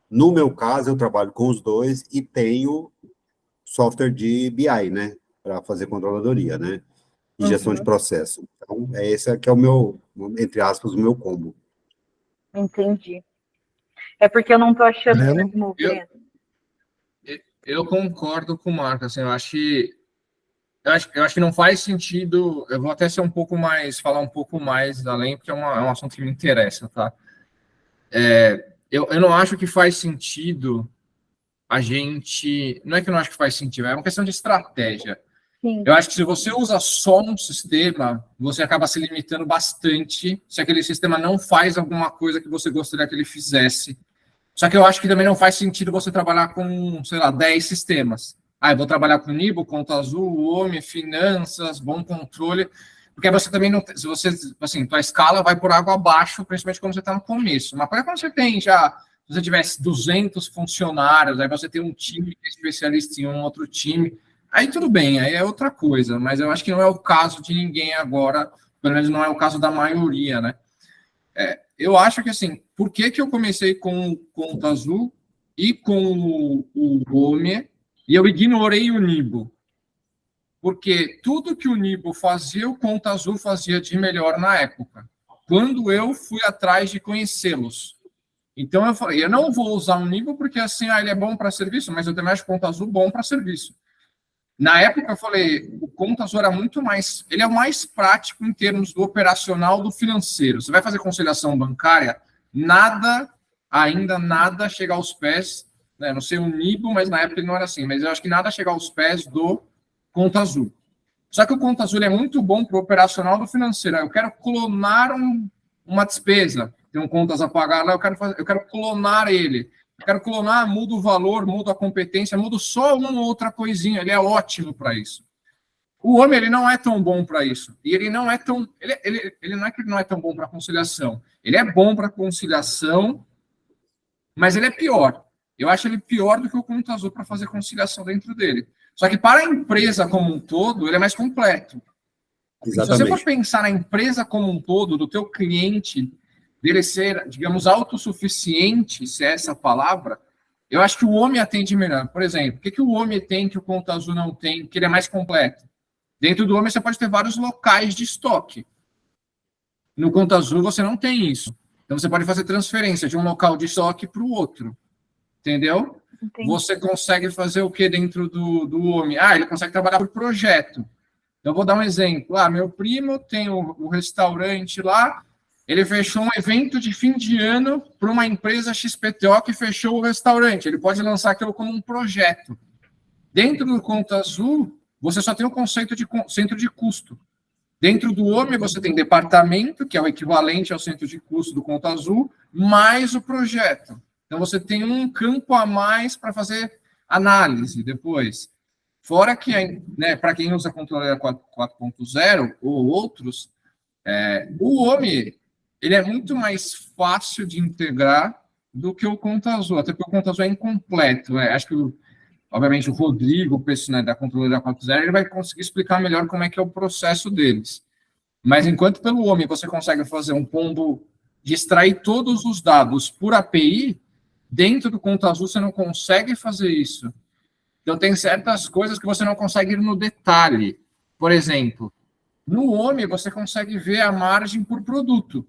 No meu caso, eu trabalho com os dois e tenho software de BI, né? Para fazer controladoria, né? E gestão de processo. Então, esse aqui é o meu, entre aspas, o meu combo. Entendi. É porque eu não estou achando Breno? mesmo, Breno. Eu concordo com o Marco, assim, eu acho que não faz sentido, eu vou até ser falar um pouco mais além, porque é um assunto que me interessa, tá? Eu não acho que faz sentido a gente, não é que eu não acho que faz sentido, é uma questão de estratégia. Sim. Eu acho que se você usa só um sistema, você acaba se limitando bastante se aquele sistema não faz alguma coisa que você gostaria que ele fizesse. Só que eu acho que também não faz sentido você trabalhar com, sei lá, 10 sistemas. Eu vou trabalhar com Nibo, Conta Azul, Homem, Finanças, Bom Controle, porque você também não, se você, assim, tua escala vai por água abaixo, principalmente quando você está no começo. Mas quando você tem já, se você tivesse 200 funcionários, aí você tem um time que é especialista em um outro time, aí tudo bem, aí é outra coisa, mas eu acho que não é o caso de ninguém agora, pelo menos não é o caso da maioria, né? Eu acho que, assim, por que eu comecei com o Conta Azul e com o Homem, e eu ignorei o Nibo? Porque tudo que o Nibo fazia, o Conta Azul fazia de melhor na época, quando eu fui atrás de conhecê-los. Então eu falei, eu não vou usar o Nibo porque assim, ele é bom para serviço, mas eu também acho o Conta Azul bom para serviço. Na época eu falei, o Conta Azul era muito mais, ele é o mais prático em termos do operacional, do financeiro. Você vai fazer conciliação bancária, ainda nada chega aos pés, né? Não sei o Nibo, mas na época ele não era assim, mas eu acho que nada chega aos pés do Conta Azul. Só que o Conta Azul é muito bom para o operacional do financeiro. Eu quero clonar uma despesa, tem um contas a pagar lá, eu quero clonar ele. Eu quero clonar, mudo o valor, mudo a competência, mudo só uma ou outra coisinha. Ele é ótimo para isso. O Homem, ele não é tão bom para isso. E ele não é tão... Ele não é que ele não é tão bom para conciliação. Ele é bom para conciliação, mas ele é pior. Eu acho ele pior do que o Conta Azul para fazer conciliação dentro dele. Só que para a empresa como um todo, ele é mais completo. Exatamente. Se você for pensar na empresa como um todo, do teu cliente, dele ser, digamos, autossuficiente, se é essa a palavra, eu acho que o Homem atende melhor. Por exemplo, o que o Homem tem que o Conta Azul não tem, que ele é mais completo? Dentro do Homem você pode ter vários locais de estoque. No Conta Azul você não tem isso. Então você pode fazer transferência de um local de estoque para o outro. Entendeu? Entendi. Você consegue fazer o que dentro do Homem? Ele consegue trabalhar por projeto. Então, eu vou dar um exemplo. Meu primo tem o restaurante lá, ele fechou um evento de fim de ano para uma empresa XPTO que fechou o restaurante. Ele pode lançar aquilo como um projeto. Dentro do Conta Azul, você só tem o conceito de centro de custo. Dentro do Homem, você tem departamento, que é o equivalente ao centro de custo do Conta Azul, mais o projeto. Então, você tem um campo a mais para fazer análise depois. Fora que, né, para quem usa Controladoria 4.0 ou outros, o Homem, ele é muito mais fácil de integrar do que o Conta Azul, até porque o Conta Azul é incompleto. Acho que, obviamente, o Rodrigo, o pessoal, né, da Controladoria 4.0, ele vai conseguir explicar melhor como é que é o processo deles. Mas, enquanto pelo Homem você consegue fazer um combo de extrair todos os dados por API, dentro do Conta Azul você não consegue fazer isso. Então, tem certas coisas que você não consegue ir no detalhe. Por exemplo, No OMI, você consegue ver a margem por produto.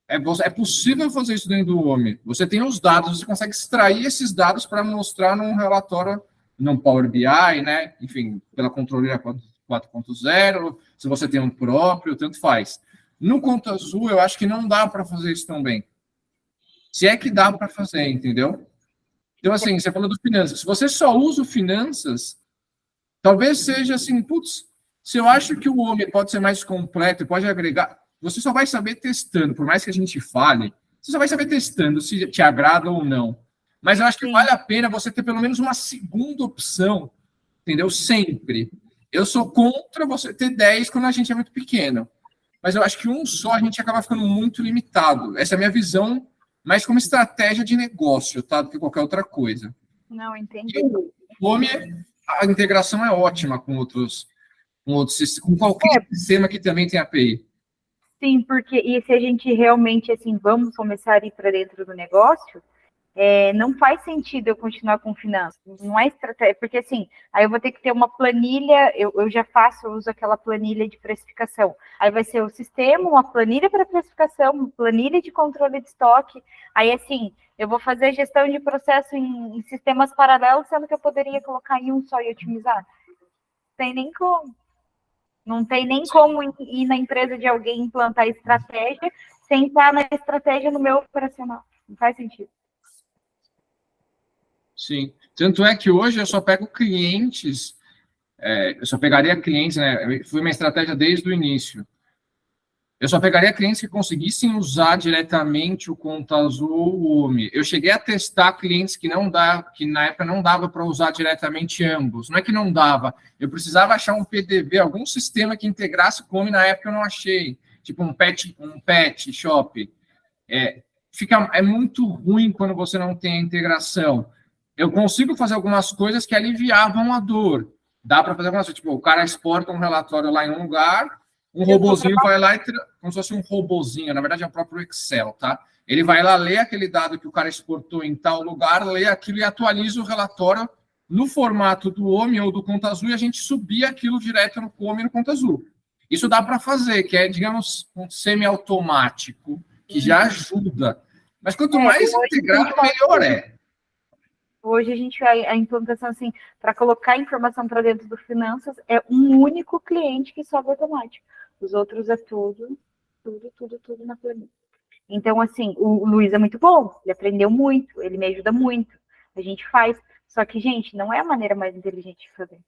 É possível fazer isso dentro do OMI. Você tem os dados, você consegue extrair esses dados para mostrar num relatório, num Power BI, né? Enfim, pela controladoria 4.0, se você tem um próprio, tanto faz. No Conta Azul, eu acho que não dá para fazer isso tão bem. Se é que dá para fazer, entendeu? Então, assim, você falou do finanças. Se você só usa o finanças, talvez seja assim, putz, se eu acho que o OMI pode ser mais completo e pode agregar, você só vai saber testando, por mais que a gente fale, você só vai saber testando se te agrada ou não. Mas eu acho que vale a pena você ter pelo menos uma segunda opção, entendeu? Sempre. Eu sou contra você ter 10 quando a gente é muito pequeno. Mas eu acho que um só a gente acaba ficando muito limitado. Essa é a minha visão, mas como estratégia de negócio, tá? Do que qualquer outra coisa. Não, entendi. O OMI, a integração é ótima com com qualquer sistema que também tem API. Sim, porque e se a gente realmente, assim, vamos começar a ir para dentro do negócio, não faz sentido eu continuar com finanças, não é estratégia, porque assim, aí eu vou ter que ter uma planilha, eu uso aquela planilha de precificação, aí vai ser o sistema, uma planilha para precificação, uma planilha de controle de estoque, aí assim, eu vou fazer gestão de processo em sistemas paralelos, sendo que eu poderia colocar em um só e otimizar. Não tem nem como. Não tem nem como ir na empresa de alguém implantar estratégia sem estar na estratégia no meu operacional. Não faz sentido. Sim. Tanto é que hoje eu só pego clientes, eu só pegaria clientes, né? Foi uma estratégia desde o início. Eu só pegaria clientes que conseguissem usar diretamente o Conta Azul ou o OMI. Eu cheguei a testar clientes que na época não dava para usar diretamente ambos. Não é que não dava, eu precisava achar um PDV, algum sistema que integrasse com o OMI, na época eu não achei. Tipo um pet shop. É muito ruim quando você não tem a integração. Eu consigo fazer algumas coisas que aliviavam a dor. Dá para fazer algumas coisas, tipo, o cara exporta um relatório lá em um lugar, um robozinho vai lá como se fosse um robozinho, na verdade é o próprio Excel, tá? Ele vai lá ler aquele dado que o cara exportou em tal lugar, lê aquilo e atualiza o relatório no formato do OMI ou do Conta Azul e a gente subir aquilo direto no OMI e no Conta Azul. Isso dá para fazer, que é, digamos, um semi-automático, que já ajuda. Mas quanto mais integrado, melhor é. Hoje a gente vai, a implantação, assim, para colocar informação para dentro do finanças, é um único cliente que sobe automático. Os outros é tudo na planilha. Então, assim, o Luiz é muito bom, ele aprendeu muito, ele me ajuda muito, a gente faz. Só que, gente, não é a maneira mais inteligente de fazer.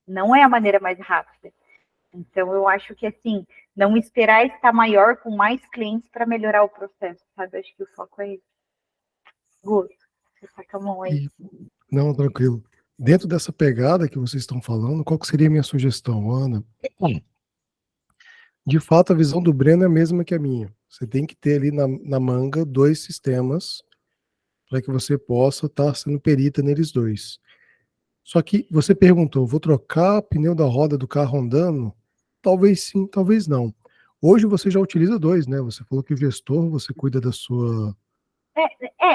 Não é a maneira mais rápida. Então, eu acho que, assim, não esperar estar maior com mais clientes para melhorar o processo, sabe? Eu acho que o foco é isso. Guto, você tá com a mão aí. Não, tranquilo. Dentro dessa pegada que vocês estão falando, qual que seria a minha sugestão, Ana? De fato, a visão do Breno é a mesma que a minha. Você tem que ter ali na manga 2 sistemas para que você possa estar sendo perita neles 2. Só que você perguntou, vou trocar pneu da roda do carro andando? Talvez sim, talvez não. Hoje você já utiliza 2, né? Você falou que o gestor, você cuida da sua...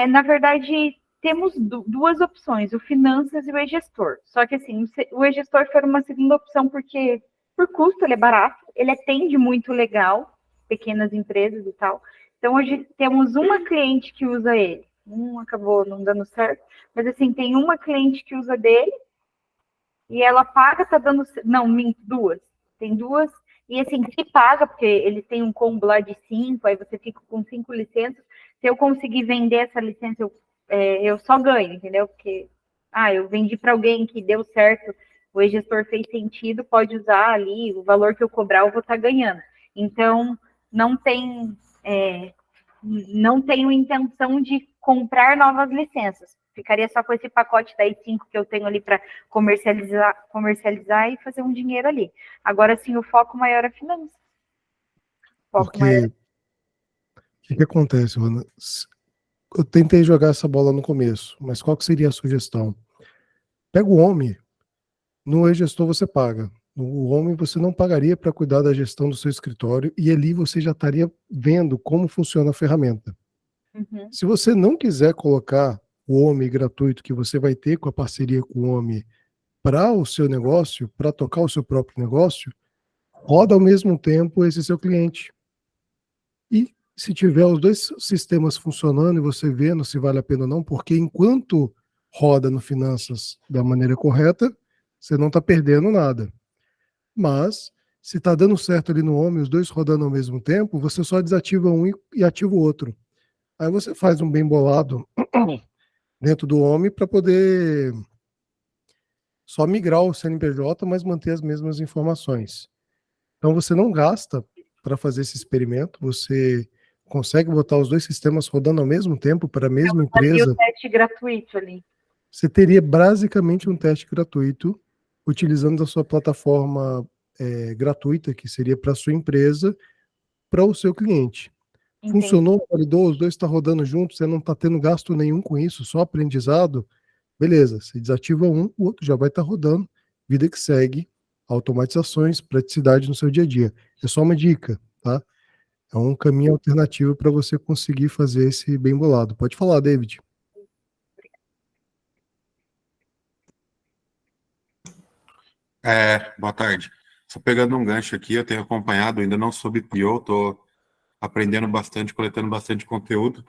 Na verdade, temos duas opções, o finanças e o e-gestor. Só que, assim, o e-gestor foi uma segunda opção porque, por custo, ele é barato, ele atende muito legal, pequenas empresas e tal. Então, hoje temos uma cliente que usa ele. Acabou não dando certo, mas, assim, tem uma cliente que usa dele e ela paga, tá dando... Não, duas. Tem duas. E, assim, se paga, porque ele tem um combo lá de 5, aí você fica com 5 licenças. Se eu conseguir vender essa licença, eu só ganho, entendeu? Porque, eu vendi para alguém que deu certo, o e-gestor fez sentido, pode usar ali, o valor que eu cobrar eu vou estar ganhando. Então, não tenho intenção de comprar novas licenças. Ficaria só com esse pacote da i5 que eu tenho ali para comercializar e fazer um dinheiro ali. Agora sim, o foco maior é finanças. Porque o que acontece, Ana? Eu tentei jogar essa bola no começo, mas qual que seria a sugestão? Pega o OMI, no e-gestor você paga. No OMI você não pagaria para cuidar da gestão do seu escritório e ali você já estaria vendo como funciona a ferramenta. Uhum. Se você não quiser colocar o OMI gratuito que você vai ter com a parceria com o OMI para o seu negócio, para tocar o seu próprio negócio, roda ao mesmo tempo esse seu cliente. E se tiver os dois sistemas funcionando e você vendo se vale a pena ou não, porque enquanto roda no Finanças da maneira correta, você não está perdendo nada. Mas, se está dando certo ali no Home, os dois rodando ao mesmo tempo, você só desativa um e ativa o outro. Aí você faz um bem bolado dentro do Home para poder só migrar o CNPJ, mas manter as mesmas informações. Então você não gasta para fazer esse experimento, você consegue botar os dois sistemas rodando ao mesmo tempo para a mesma Fazia empresa. o teste gratuito ali. Você teria basicamente um teste gratuito, utilizando a sua plataforma gratuita, que seria para a sua empresa, para o seu cliente. Entendi. Funcionou, validou, os dois estão rodando juntos, você não está tendo gasto nenhum com isso, só aprendizado, beleza, você desativa um, o outro já vai estar rodando, vida que segue, automatizações, praticidade no seu dia a dia. É só uma dica, tá? É um caminho alternativo para você conseguir fazer esse bem bolado. Pode falar, David. Boa tarde. Só pegando um gancho aqui, eu tenho acompanhado, ainda não sou BPO, estou aprendendo bastante, coletando bastante conteúdo,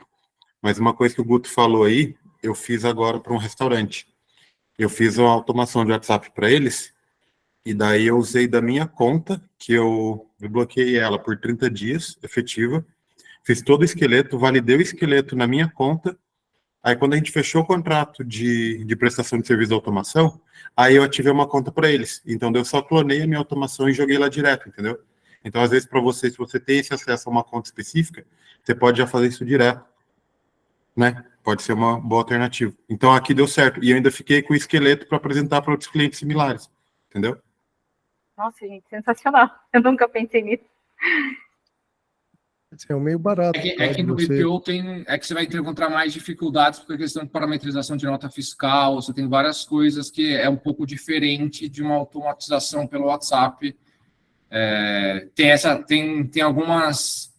mas uma coisa que o Guto falou aí, eu fiz agora para um restaurante. Eu fiz uma automação de WhatsApp para eles, e daí eu usei da minha conta, que eu bloqueei ela por 30 dias, efetiva, fiz todo o esqueleto, validei o esqueleto na minha conta, aí quando a gente fechou o contrato de prestação de serviço de automação, aí eu ativei uma conta para eles. Então eu só clonei a minha automação e joguei lá direto, entendeu? Então às vezes para você, se você tem esse acesso a uma conta específica, você pode já fazer isso direto, né? Pode ser uma boa alternativa. Então aqui deu certo. E eu ainda fiquei com o esqueleto para apresentar para outros clientes similares, entendeu? Nossa, gente, sensacional. Eu nunca pensei nisso. Assim, é um meio barato. É que no BPO é que você vai encontrar mais dificuldades por questão de parametrização de nota fiscal, você tem várias coisas que é um pouco diferente de uma automatização pelo WhatsApp. Tem algumas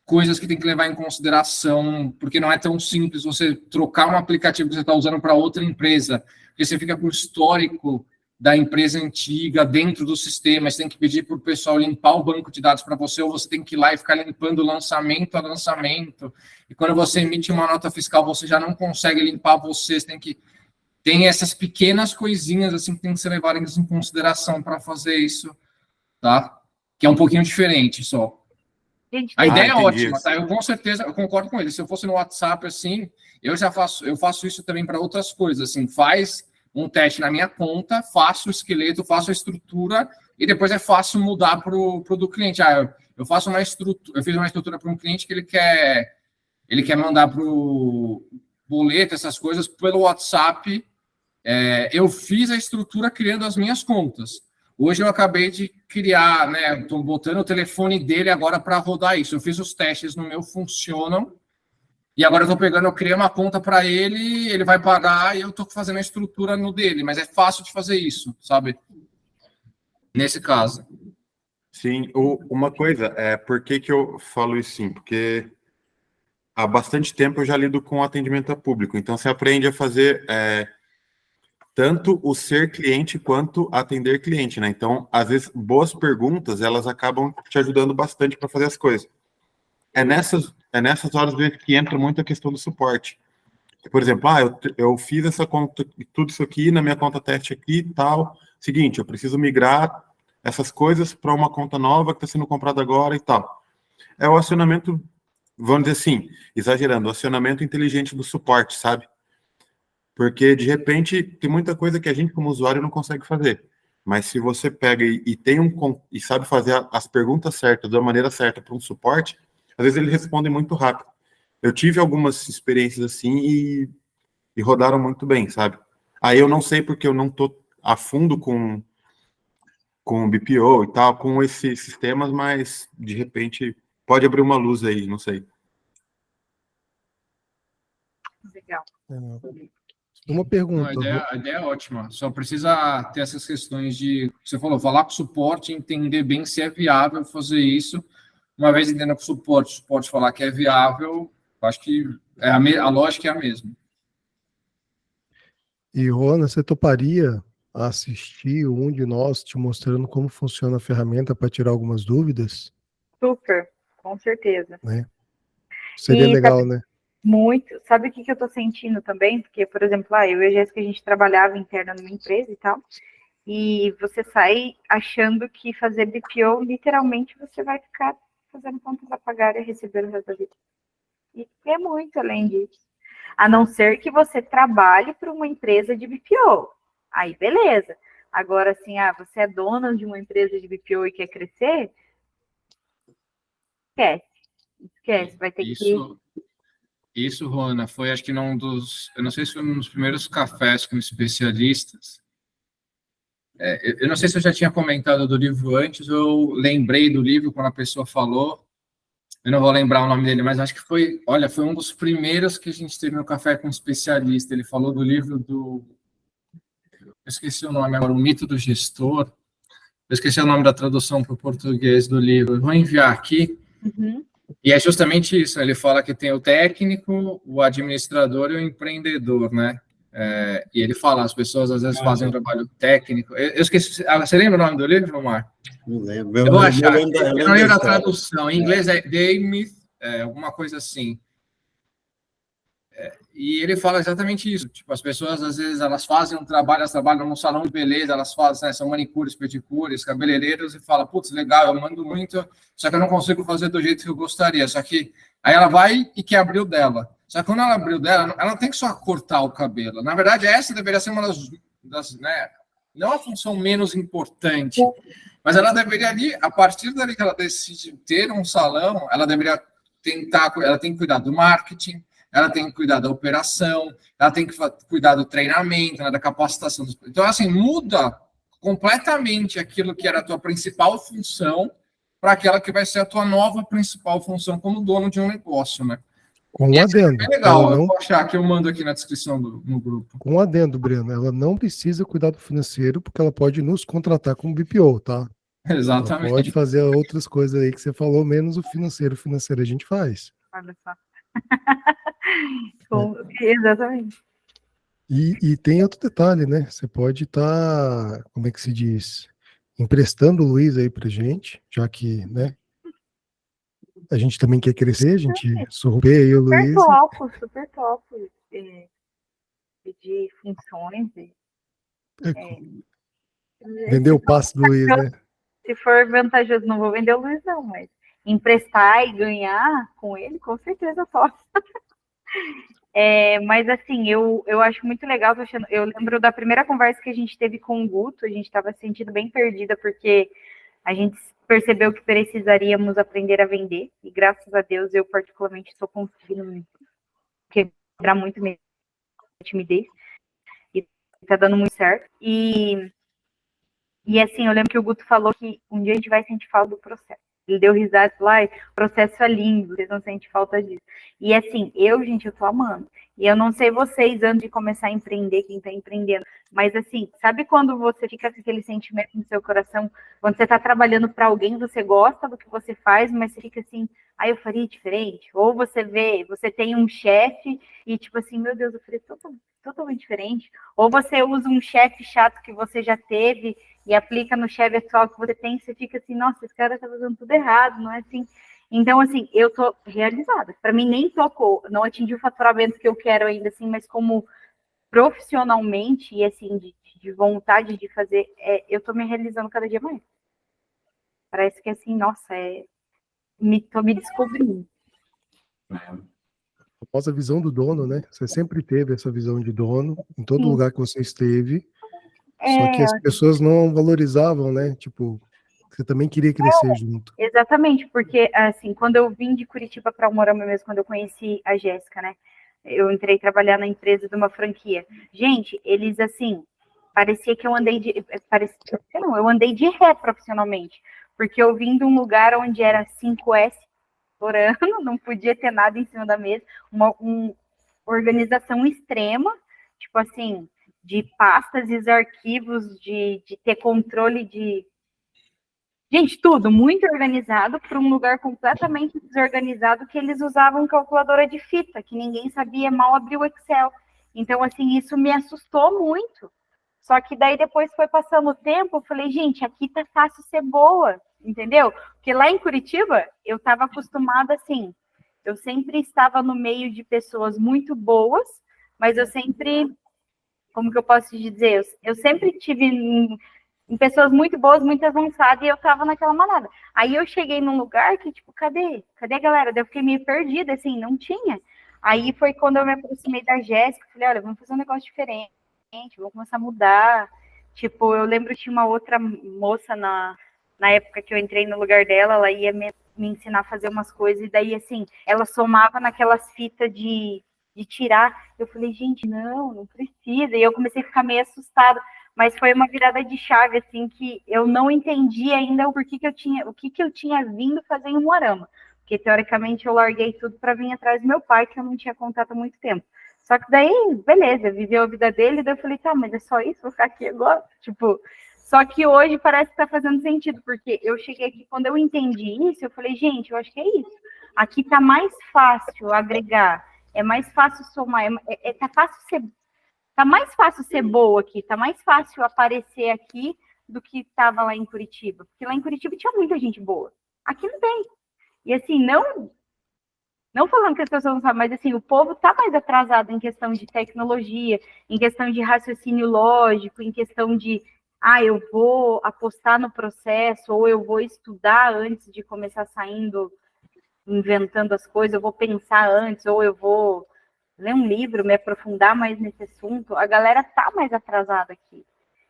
coisas que tem que levar em consideração, porque não é tão simples você trocar um aplicativo que você está usando para outra empresa, porque você fica com o histórico da empresa antiga dentro do sistema, você tem que pedir para o pessoal limpar o banco de dados para você, ou você tem que ir lá e ficar limpando lançamento a lançamento, e quando você emite uma nota fiscal, você já não consegue limpar você tem que... Tem essas pequenas coisinhas assim que tem que ser levadas em consideração para fazer isso, tá? Que é um pouquinho diferente só. Gente, A ideia é entendi ótima, isso. tá? Eu com certeza eu concordo com ele. Se eu fosse no WhatsApp, assim, eu faço isso também para outras coisas, assim, faz um teste na minha conta, faço o esqueleto, faço a estrutura e depois é fácil mudar pro do cliente. Eu faço uma estrutura, eu fiz uma estrutura para um cliente que ele quer mandar pro boleto, essas coisas pelo WhatsApp. Eu fiz a estrutura criando as minhas contas. Hoje eu acabei de criar, né? Estou botando o telefone dele agora para rodar isso. Eu fiz os testes no meu, funcionam. E agora eu criei uma conta para ele, ele vai pagar e eu estou fazendo a estrutura no dele. Mas é fácil de fazer isso, sabe? Nesse caso. Sim, uma coisa, por que eu falo isso sim? Porque há bastante tempo eu já lido com atendimento a público, então você aprende a fazer tanto o ser cliente quanto atender cliente, né? Então, às vezes, boas perguntas, elas acabam te ajudando bastante para fazer as coisas. É nessas horas vezes, que entra muito a questão do suporte. Por exemplo, eu fiz essa conta, tudo isso aqui na minha conta teste aqui e tal. Seguinte, eu preciso migrar essas coisas para uma conta nova que está sendo comprada agora e tal. É o acionamento, vamos dizer assim, exagerando, o acionamento inteligente do suporte, sabe? Porque, de repente, tem muita coisa que a gente, como usuário, não consegue fazer. Mas se você pega e sabe fazer as perguntas certas, da maneira certa para um suporte, às vezes ele responde muito rápido. Eu tive algumas experiências assim e rodaram muito bem, sabe? Aí eu não sei porque eu não estou a fundo com o BPO e tal, com esses sistemas, mas, de repente, pode abrir uma luz aí, não sei. legal. Uma pergunta. A ideia é ótima. Só precisa ter essas questões de, você falou, falar com o suporte, entender bem se é viável fazer isso. Uma vez entendendo com o suporte falar que é viável, acho que a lógica é a mesma. E, Rona, você toparia a assistir um de nós te mostrando como funciona a ferramenta para tirar algumas dúvidas, Super, com certeza. né? Seria E legal, né? muito. Sabe o que eu tô sentindo também? Porque, por exemplo, eu e a Jéssica, a gente trabalhava interna numa empresa e tal, e você sai achando que fazer BPO, literalmente, você vai ficar fazendo contas a pagar e receber o resto da vida. E é muito além disso. A não ser que você trabalhe para uma empresa de BPO. Aí, beleza. Agora, assim, você é dona de uma empresa de BPO e quer crescer? Esquece. Esquece. Vai ter que... Isso, Rona, foi acho que num dos, eu não sei se foi um dos primeiros cafés com especialistas. Eu não sei se eu já tinha comentado do livro antes, ou eu lembrei do livro quando a pessoa falou. Eu não vou lembrar o nome dele, mas acho que foi, olha, foi um dos primeiros que a gente teve no café com especialista. Ele falou do livro do, eu esqueci o nome agora, O Mito do Gestor. Eu esqueci o nome da tradução para o português do livro. Eu vou enviar aqui. Uhum. E é justamente isso, ele fala que tem o técnico, o administrador e o empreendedor, né? E ele fala, as pessoas às vezes fazem um trabalho técnico. Eu esqueci, você lembra o nome do livro, Omar? Não lembro. Eu vou achar, eu não lembro da história. tradução, em inglês é The Myth, alguma coisa assim. E ele fala exatamente isso, tipo, as pessoas às vezes elas fazem um trabalho, elas trabalham num salão de beleza, elas fazem, né, são manicures, pedicures, cabeleireiros, e fala, putz, legal, eu mando muito, só que eu não consigo fazer do jeito que eu gostaria, só que aí ela vai e quer abrir o dela, só que quando ela abriu dela, ela não tem que só cortar o cabelo, na verdade essa deveria ser uma das né, não a função menos importante, mas ela deveria ali, a partir dali que ela decide ter um salão, ela deveria tentar, ela tem que cuidar do marketing, ela tem que cuidar da operação, ela tem que cuidar do treinamento, né, da capacitação. Então, assim, muda completamente aquilo que era a tua principal função para aquela que vai ser a tua nova principal função como dono de um negócio, né? Com um adendo. É legal, Ela eu não, vou achar que eu mando aqui na descrição no grupo. com um adendo, Breno, ela não precisa cuidar do financeiro, porque ela pode nos contratar como BPO, tá? Ela Exatamente. pode fazer outras coisas aí que você falou, menos o financeiro. O financeiro a gente faz. Olha só. Exatamente. E tem outro detalhe, né? Você pode estar, como é que se diz? Emprestando o Luiz aí pra gente, já que, né? A gente também quer crescer, a gente sorteia aí o Luiz. Super top de funções. Vendeu o passe do Luiz, né? Se for vantajoso, não vou vender o Luiz, não, mas emprestar e ganhar com ele, com certeza eu posso. Mas assim, eu acho muito legal, eu lembro da primeira conversa que a gente teve com o Guto, a gente estava se sentindo bem perdida, porque a gente percebeu que precisaríamos aprender a vender, e graças a Deus eu particularmente estou conseguindo quebrar muito minha timidez, e tá dando muito certo. E assim, eu lembro que o Guto falou que um dia a gente vai sentir falta do processo. Ele deu risada e falou, o processo é lindo, vocês não sentem falta disso. E assim, gente, eu tô amando. E eu não sei vocês, antes de começar a empreender, quem tá empreendendo, mas assim, sabe quando você fica com aquele sentimento no seu coração, quando você tá trabalhando para alguém, você gosta do que você faz, mas você fica assim, eu faria diferente? Ou você tem um chefe e tipo assim, meu Deus, eu faria totalmente diferente. Ou você usa um chefe chato que você já teve e aplica no chefe atual que você tem, você fica assim, nossa, esse cara tá fazendo tudo errado, não é assim. Então, assim, eu tô realizada. Para mim, nem tocou, não atingi o faturamento que eu quero ainda, assim, mas como profissionalmente e, assim, de vontade de fazer, eu tô me realizando cada dia mais. Parece que, assim, nossa, tô me descobrindo. A famosa visão do dono, né? Você sempre teve essa visão de dono, em todo lugar que você esteve, só que as pessoas não valorizavam, né? Tipo, você também queria crescer junto. Exatamente, porque, assim, quando eu vim de Curitiba para Umuarama mesmo, quando eu conheci a Jéssica, né? Eu entrei trabalhar na empresa de uma franquia. Gente, eles, assim, parecia que eu andei eu andei de ré profissionalmente, porque eu vim de um lugar onde era 5S por ano, não podia ter nada em cima da mesa, uma organização extrema, tipo assim, de pastas e arquivos, de ter controle de... Gente, tudo muito organizado para um lugar completamente desorganizado que eles usavam calculadora de fita, que ninguém sabia mal abrir o Excel. Então, assim, isso me assustou muito, Só que daí depois foi passando o tempo, eu falei, gente, aqui tá fácil ser boa, entendeu? Porque lá em Curitiba, eu estava acostumada assim, eu sempre estava no meio de pessoas muito boas, mas eu sempre, como que eu posso te dizer? Eu sempre tive em pessoas muito boas, muito avançadas, e eu tava naquela manada. Aí eu cheguei num lugar que, tipo, cadê? Cadê a galera? Daí eu fiquei meio perdida, assim, não tinha. Aí foi quando eu me aproximei da Jéssica, falei, olha, vamos fazer um negócio diferente, vamos começar a mudar. Tipo, eu lembro que tinha uma outra moça na época que eu entrei no lugar dela, ela ia me ensinar a fazer umas coisas, e daí, assim, ela somava naquelas fitas de tirar. Eu falei, gente, não precisa. E eu comecei a ficar meio assustada. Mas foi uma virada de chave, assim, que eu não entendi ainda o que eu tinha vindo fazer em Umuarama. Porque, teoricamente, eu larguei tudo para vir atrás do meu pai, que eu não tinha contato há muito tempo. Só que daí, beleza, viveu a vida dele, daí eu falei, tá, mas é só isso? Vou ficar aqui agora? Tipo, só que hoje parece que tá fazendo sentido, porque eu cheguei aqui, quando eu entendi isso, eu falei, gente, eu acho que é isso. Aqui tá mais fácil agregar, é mais fácil somar, tá mais fácil ser boa aqui, tá mais fácil aparecer aqui do que estava lá em Curitiba. Porque lá em Curitiba tinha muita gente boa. Aqui não tem. E assim, não falando que as pessoas não sabem, mas assim, o povo tá mais atrasado em questão de tecnologia, em questão de raciocínio lógico, em questão de, eu vou apostar no processo, ou eu vou estudar antes de começar saindo, inventando as coisas, eu vou pensar antes, ou eu vou ler um livro, me aprofundar mais nesse assunto. A galera tá mais atrasada aqui.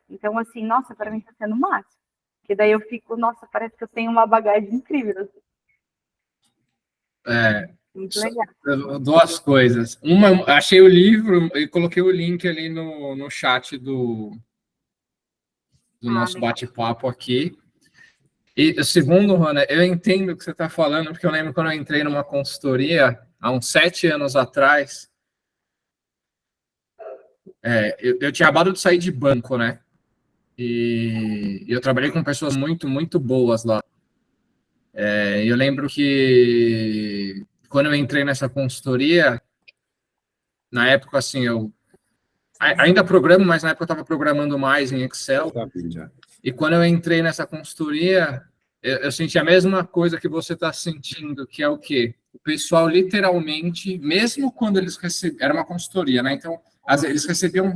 Então, assim, nossa, para mim tá sendo massa. Porque daí eu fico, nossa, parece que eu tenho uma bagagem incrível. Muito legal. Duas coisas. Uma, achei o livro e coloquei o link ali no chat do nosso legal. bate-papo aqui. E o segundo, Rana, eu entendo o que você está falando, porque eu lembro quando eu entrei numa consultoria, há uns 7 anos atrás, eu tinha acabado de sair de banco, né? E eu trabalhei com pessoas muito, muito boas lá. Eu lembro que quando eu entrei nessa consultoria, na época, assim, eu ainda programo, mas na época eu estava programando mais em Excel. E quando eu entrei nessa consultoria, eu senti a mesma coisa que você está sentindo, que é o quê? O pessoal, literalmente, mesmo quando eles recebiam... Era uma consultoria, né? Então, eles recebiam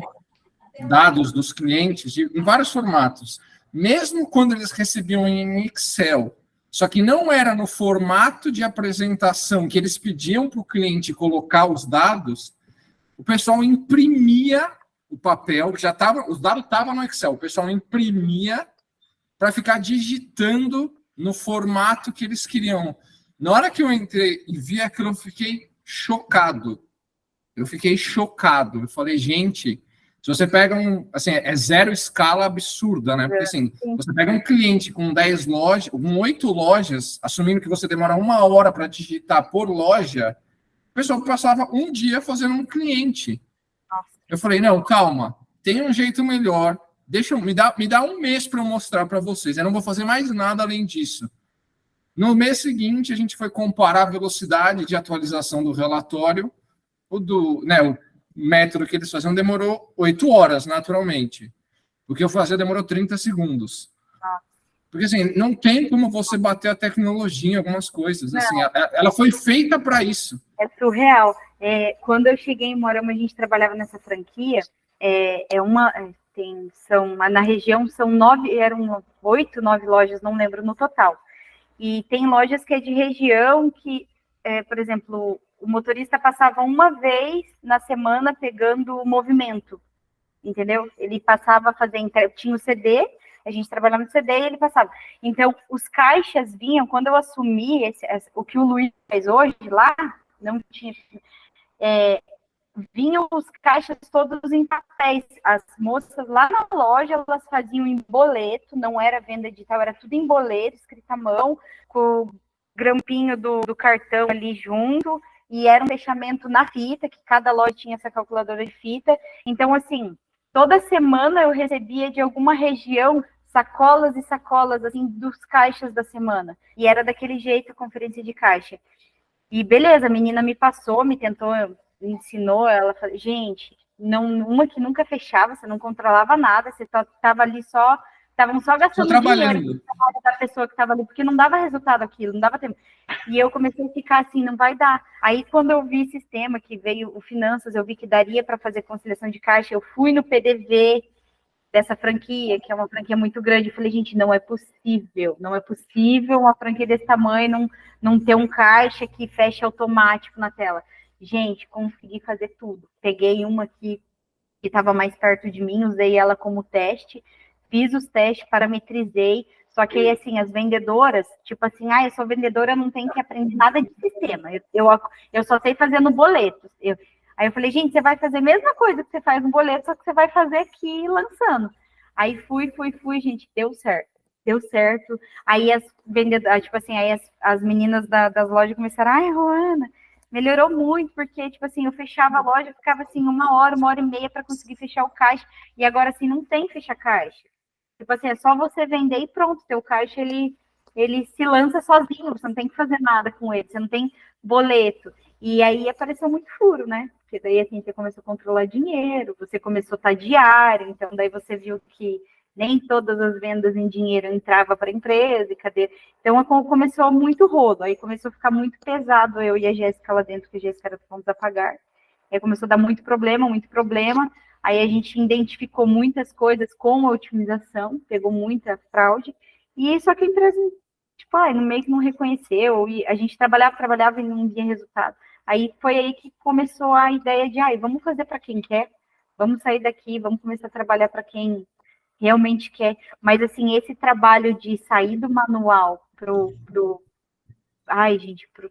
dados dos clientes em vários formatos. Mesmo quando eles recebiam em Excel, só que não era no formato de apresentação que eles pediam para o cliente colocar os dados, o pessoal imprimia o papel, os dados estavam no Excel, o pessoal imprimia para ficar digitando no formato que eles queriam. Na hora que eu entrei e vi aquilo, eu fiquei chocado. Eu falei, gente, se você pega assim, é zero escala absurda, né? Porque assim, você pega um cliente com 10 lojas, com 8 lojas, assumindo que você demora 1 hora para digitar por loja, o pessoal passava um dia fazendo um cliente. Eu falei, não, calma, tem um jeito melhor, me dá um mês para eu mostrar para vocês, eu não vou fazer mais nada além disso. No mês seguinte, a gente foi comparar a velocidade de atualização do relatório, o método que eles faziam demorou 8 horas, naturalmente. O que eu fazia demorou 30 segundos. Porque, assim, não tem como você bater a tecnologia em algumas coisas. Assim, ela foi feita para isso. É surreal. Quando eu cheguei em Moarama, a gente trabalhava nessa franquia. Na região são 9, eram 8, 9 lojas, não lembro no total. E tem lojas que é de região que, por exemplo, o motorista passava uma vez na semana pegando o movimento, entendeu? Ele passava a fazer, tinha o CD, a gente trabalhava no CD e ele passava. Então, os caixas vinham, quando eu assumi o que o Luiz faz hoje lá, não tinha... vinham os caixas todos em papéis. As moças lá na loja, elas faziam em boleto, não era venda digital, era tudo em boleto, escrito à mão, com o grampinho do cartão ali junto, e era um fechamento na fita, que cada loja tinha essa calculadora de fita. Então, assim, toda semana eu recebia de alguma região sacolas e sacolas, assim, dos caixas da semana. E era daquele jeito a conferência de caixa. E beleza, a menina me passou, me ensinou, ela falou, gente, uma que nunca fechava, você não controlava nada, você estava ali estavam só gastando dinheiro da pessoa que estava ali, porque não dava resultado aquilo, não dava tempo. E eu comecei a ficar assim, não vai dar. Aí, quando eu vi sistema, que veio o Finanças, eu vi que daria para fazer conciliação de caixa, eu fui no PDV dessa franquia, que é uma franquia muito grande, eu falei, gente, não é possível uma franquia desse tamanho não ter um caixa que feche automático na tela. Gente, consegui fazer tudo. Peguei uma que estava mais perto de mim, usei ela como teste, fiz os testes, parametrizei, só que aí, assim, as vendedoras, tipo assim, eu sou vendedora, não tenho que aprender nada de sistema, eu só sei fazer no boleto. Aí eu falei, gente, você vai fazer a mesma coisa que você faz no boleto, só que você vai fazer aqui lançando. Aí fui, gente, deu certo. Aí as vendedoras, tipo assim, aí as meninas das lojas começaram, ai, Roana, melhorou muito, porque, tipo assim, eu fechava a loja, ficava assim, 1 hora e meia para conseguir fechar o caixa, e agora, assim, não tem fechar-caixa. Tipo assim, é só você vender e pronto, teu caixa, ele se lança sozinho, você não tem que fazer nada com ele, você não tem boleto. E aí apareceu muito furo, né? Porque daí, assim, você começou a controlar dinheiro, você começou a estar diário, então daí você viu que nem todas as vendas em dinheiro entrava para a empresa, e cadê? Então começou muito rodo, aí começou a ficar muito pesado eu e a Jéssica lá dentro, que a Jéssica era contas a pagar. Aí começou a dar muito problema, aí a gente identificou muitas coisas com a otimização, pegou muita fraude, e só que a empresa, tipo, no meio que não reconheceu, e a gente trabalhava e não via resultado. Aí foi aí que começou a ideia de, vamos fazer para quem quer, vamos sair daqui, vamos começar a trabalhar para quem realmente quer. Mas, assim, esse trabalho de sair do manual pro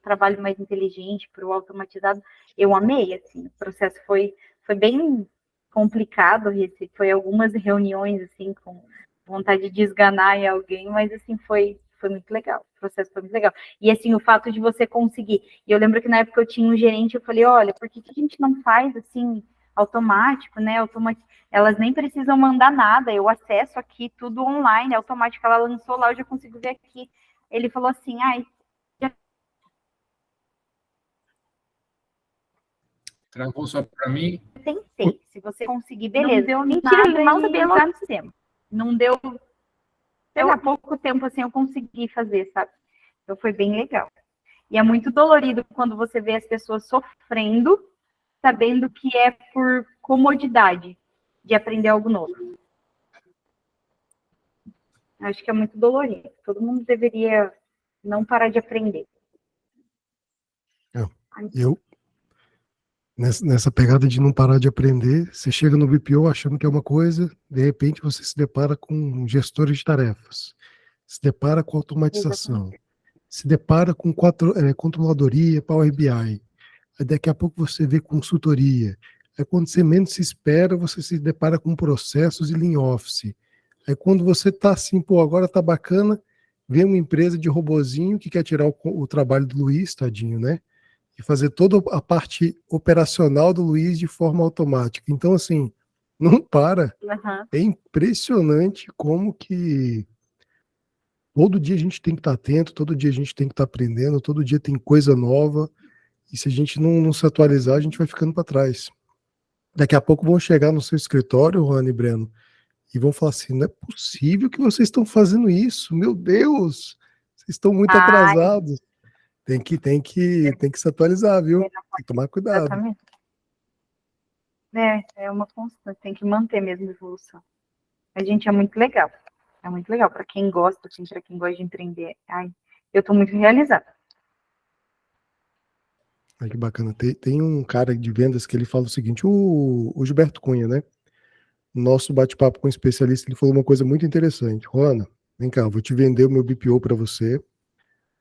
trabalho mais inteligente, pro automatizado, eu amei, assim, o processo foi bem complicado, foi algumas reuniões, assim, com vontade de esganar em alguém, mas, assim, foi muito legal, o processo foi muito legal. E, assim, o fato de você conseguir, e eu lembro que na época eu tinha um gerente, eu falei, olha, por que a gente não faz, assim, automático, né, elas nem precisam mandar nada, eu acesso aqui tudo online, automático, ela lançou lá, eu já consigo ver aqui. Ele falou assim, Travou só para mim? tentei. Se você conseguir, beleza. Não deu mentira, ele mal sabia entrar no sistema. Não deu. Há pouco tempo assim eu consegui fazer, sabe? Então foi bem legal. E é muito dolorido quando você vê as pessoas sofrendo, sabendo que é por comodidade de aprender algo novo. Acho que é muito dolorido. Todo mundo deveria não parar de aprender. Eu, nessa pegada de não parar de aprender, você chega no BPO achando que é uma coisa, de repente você se depara com gestores de tarefas, se depara com automatização, se depara com controladoria, Power BI, aí daqui a pouco você vê consultoria, aí quando você menos se espera, você se depara com processos e Lean Office, aí quando você tá assim, pô, agora tá bacana, vem uma empresa de robozinho que quer tirar o trabalho do Luiz, tadinho, né? E fazer toda a parte operacional do Luiz de forma automática. Então, assim, não para. Uhum. É impressionante como que todo dia a gente tem que estar atento, todo dia a gente tem que estar aprendendo, todo dia tem coisa nova. E se a gente não se atualizar, a gente vai ficando para trás. Daqui a pouco vão chegar no seu escritório, Rony e Breno, e vão falar assim: não é possível que vocês estão fazendo isso, meu Deus, vocês estão muito atrasados. Tem que se atualizar, viu? Tem que tomar cuidado. Exatamente. É uma constante, tem que manter mesmo a evolução. A gente é muito legal. É muito legal. Para quem gosta, assim, para quem gosta de empreender, eu estou muito realizada. Ai, que bacana. Tem um cara de vendas que ele fala o seguinte, o Gilberto Cunha, né? Nosso bate-papo com o especialista, ele falou uma coisa muito interessante. Rona, vem cá, eu vou te vender o meu BPO para você.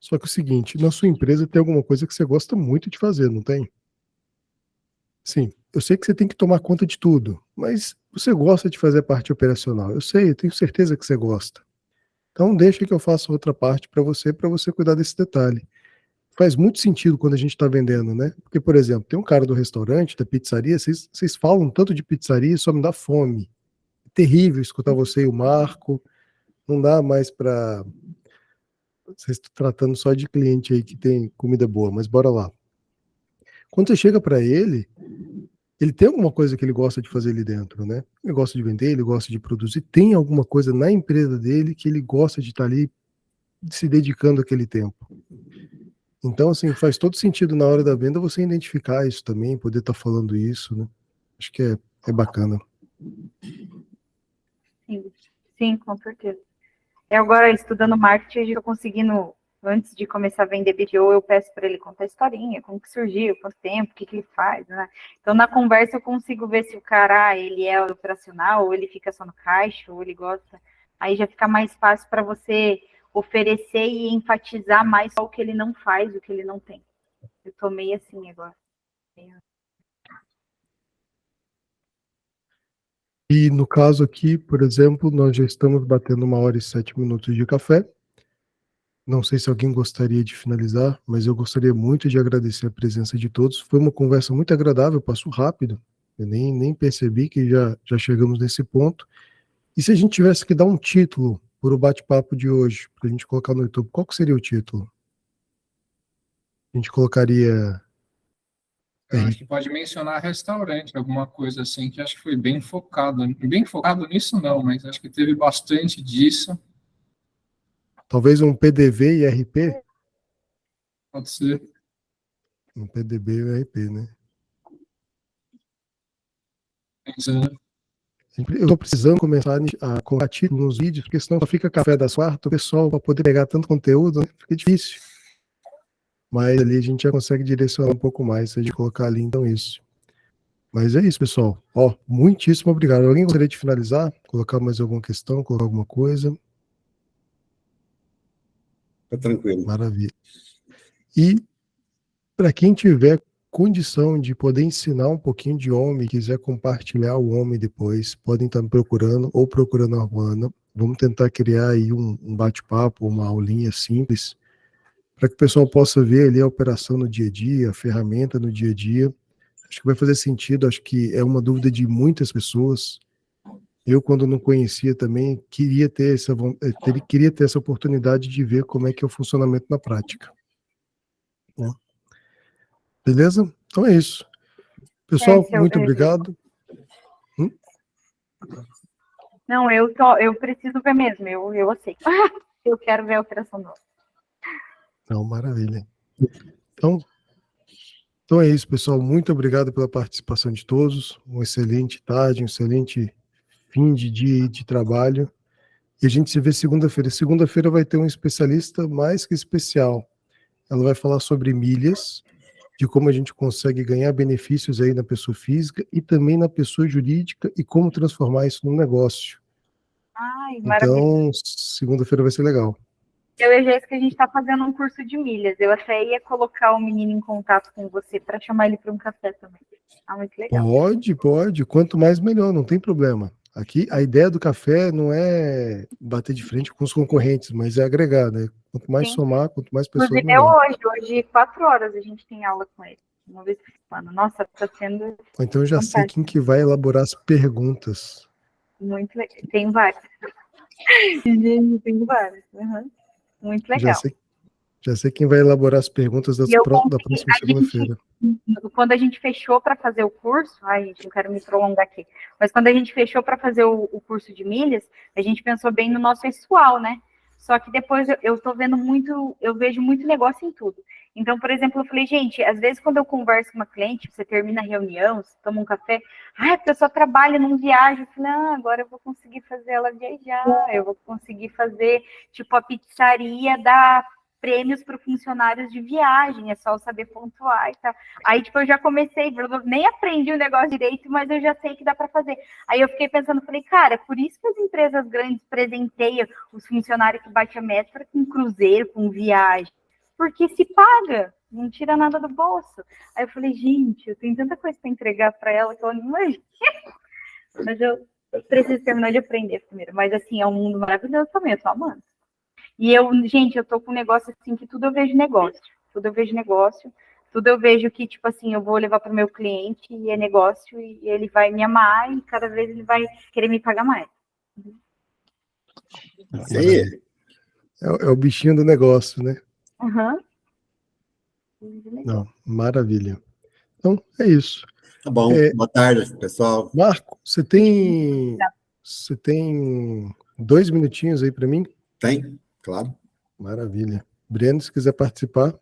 Só que é o seguinte, na sua empresa tem alguma coisa que você gosta muito de fazer, não tem? Sim, eu sei que você tem que tomar conta de tudo, mas você gosta de fazer a parte operacional. Eu sei, eu tenho certeza que você gosta. Então deixa que eu faça outra parte para você cuidar desse detalhe. Faz muito sentido quando a gente está vendendo, né? Porque, por exemplo, tem um cara do restaurante, da pizzaria, vocês falam tanto de pizzaria, só me dá fome. É terrível escutar você e o Marco. Não dá mais para. Vocês estão tratando só de cliente aí que tem comida boa, mas bora lá. Quando você chega para ele, ele tem alguma coisa que ele gosta de fazer ali dentro, né? Ele gosta de vender, ele gosta de produzir, tem alguma coisa na empresa dele que ele gosta de estar ali se dedicando aquele tempo. Então, assim, faz todo sentido na hora da venda você identificar isso também, poder estar falando isso, né? Acho que é bacana. Sim, com certeza. Eu agora, estudando marketing, eu estou conseguindo, antes de começar a vender BPO, eu peço para ele contar a historinha, como que surgiu, quanto tempo, o que ele faz, né? Então, na conversa, eu consigo ver se o cara, ele é operacional, ou ele fica só no caixa, ou ele gosta. Aí já fica mais fácil para você oferecer e enfatizar mais só o que ele não faz, o que ele não tem. Eu tô meio assim agora. E no caso aqui, por exemplo, nós já estamos batendo 1h07 de café. Não sei se alguém gostaria de finalizar, mas eu gostaria muito de agradecer a presença de todos. Foi uma conversa muito agradável, passou rápido. Eu nem percebi que já chegamos nesse ponto. E se a gente tivesse que dar um título para o bate-papo de hoje, para a gente colocar no YouTube, qual que seria o título? A gente colocaria... Eu acho que pode mencionar restaurante, alguma coisa assim, que acho que foi bem focado. Bem focado nisso não, mas acho que teve bastante disso. Talvez um PDV e RP? Pode ser. Um PDB e RP, né? Pensando. Eu estou precisando começar a colocar título nos vídeos, porque senão só fica café das quartas, o pessoal, para poder pegar tanto conteúdo, né? Fica difícil. Mas ali a gente já consegue direcionar um pouco mais, se a gente colocar ali, então isso. Mas é isso, pessoal. Ó, muitíssimo obrigado. Alguém gostaria de finalizar? Colocar mais alguma questão, colocar alguma coisa? Tá tranquilo. Maravilha. E para quem tiver condição de poder ensinar um pouquinho de homem, quiser compartilhar o homem depois, podem estar me procurando ou procurando a Ruana. Vamos tentar criar aí um bate-papo, uma aulinha simples, para que o pessoal possa ver ali a operação no dia a dia, a ferramenta no dia a dia. Acho que vai fazer sentido, acho que é uma dúvida de muitas pessoas. Eu, quando não conhecia também, queria ter essa oportunidade de ver como é que é o funcionamento na prática. Né? Beleza? Então é isso. Pessoal, muito obrigado. Não, eu preciso ver mesmo, eu aceito. Eu quero ver a operação nova. Não, maravilha. Então é isso, pessoal. Muito obrigado pela participação de todos. Uma excelente tarde, um excelente fim de dia de trabalho. E a gente se vê segunda-feira. Segunda-feira vai ter um especialista mais que especial. Ela vai falar sobre milhas, de como a gente consegue ganhar benefícios aí na pessoa física e também na pessoa jurídica e como transformar isso num negócio. Ai, maravilha. Então, segunda-feira vai ser legal. Eu e a Jéssica, a gente está fazendo um curso de milhas. Eu até ia colocar o menino em contato com você para chamar ele para um café também. Ah, muito legal. Pode. Quanto mais, melhor, não tem problema. Aqui, a ideia do café não é bater de frente com os concorrentes, mas é agregar, né? Quanto mais somar, quanto mais pessoas, inclusive, melhor. Hoje, 4 horas, a gente tem aula com ele. Uma vez por semana. Nossa, está sendo... Então, eu já sei quem que vai elaborar as perguntas. Muito legal. Tem vários. Tem vários. Uhum. Muito legal. Já sei quem vai elaborar as perguntas da próxima segunda-feira. Quando a gente fechou para fazer o curso, ai, gente, não quero me prolongar aqui, mas quando a gente fechou para fazer o curso de milhas, a gente pensou bem no nosso pessoal, né? Só que depois eu tô vendo muito, eu vejo muito negócio em tudo. Então, por exemplo, eu falei, gente, às vezes quando eu converso com uma cliente, você termina a reunião, você toma um café, a pessoa trabalha, não viaja. Eu falei, agora eu vou conseguir fazer ela viajar, eu vou conseguir fazer, tipo, a pizzaria da prêmios para funcionários de viagem, é só eu saber pontuar e tal. Aí, tipo, eu já comecei, nem aprendi o negócio direito, mas eu já sei que dá para fazer. Aí eu fiquei pensando, falei, cara, é por isso que as empresas grandes presenteiam os funcionários que batem a meta com cruzeiro, com viagem, porque se paga, não tira nada do bolso. Aí eu falei, gente, eu tenho tanta coisa para entregar para ela que ela não imagina. Mas eu preciso terminar de aprender primeiro. Mas, assim, é um mundo maravilhoso também, eu tô amando. E eu tô com um negócio assim que tudo eu vejo negócio, tudo eu vejo que, tipo assim, eu vou levar para o meu cliente e é negócio e ele vai me amar e cada vez ele vai querer me pagar mais. Isso aí. É o bichinho do negócio, né? Uhum. Não, maravilha. Então, é isso. Tá bom. É. Boa tarde, pessoal. Marco, você tem 2 minutinhos aí para mim? Tem? Claro. Maravilha. Breno, se quiser participar.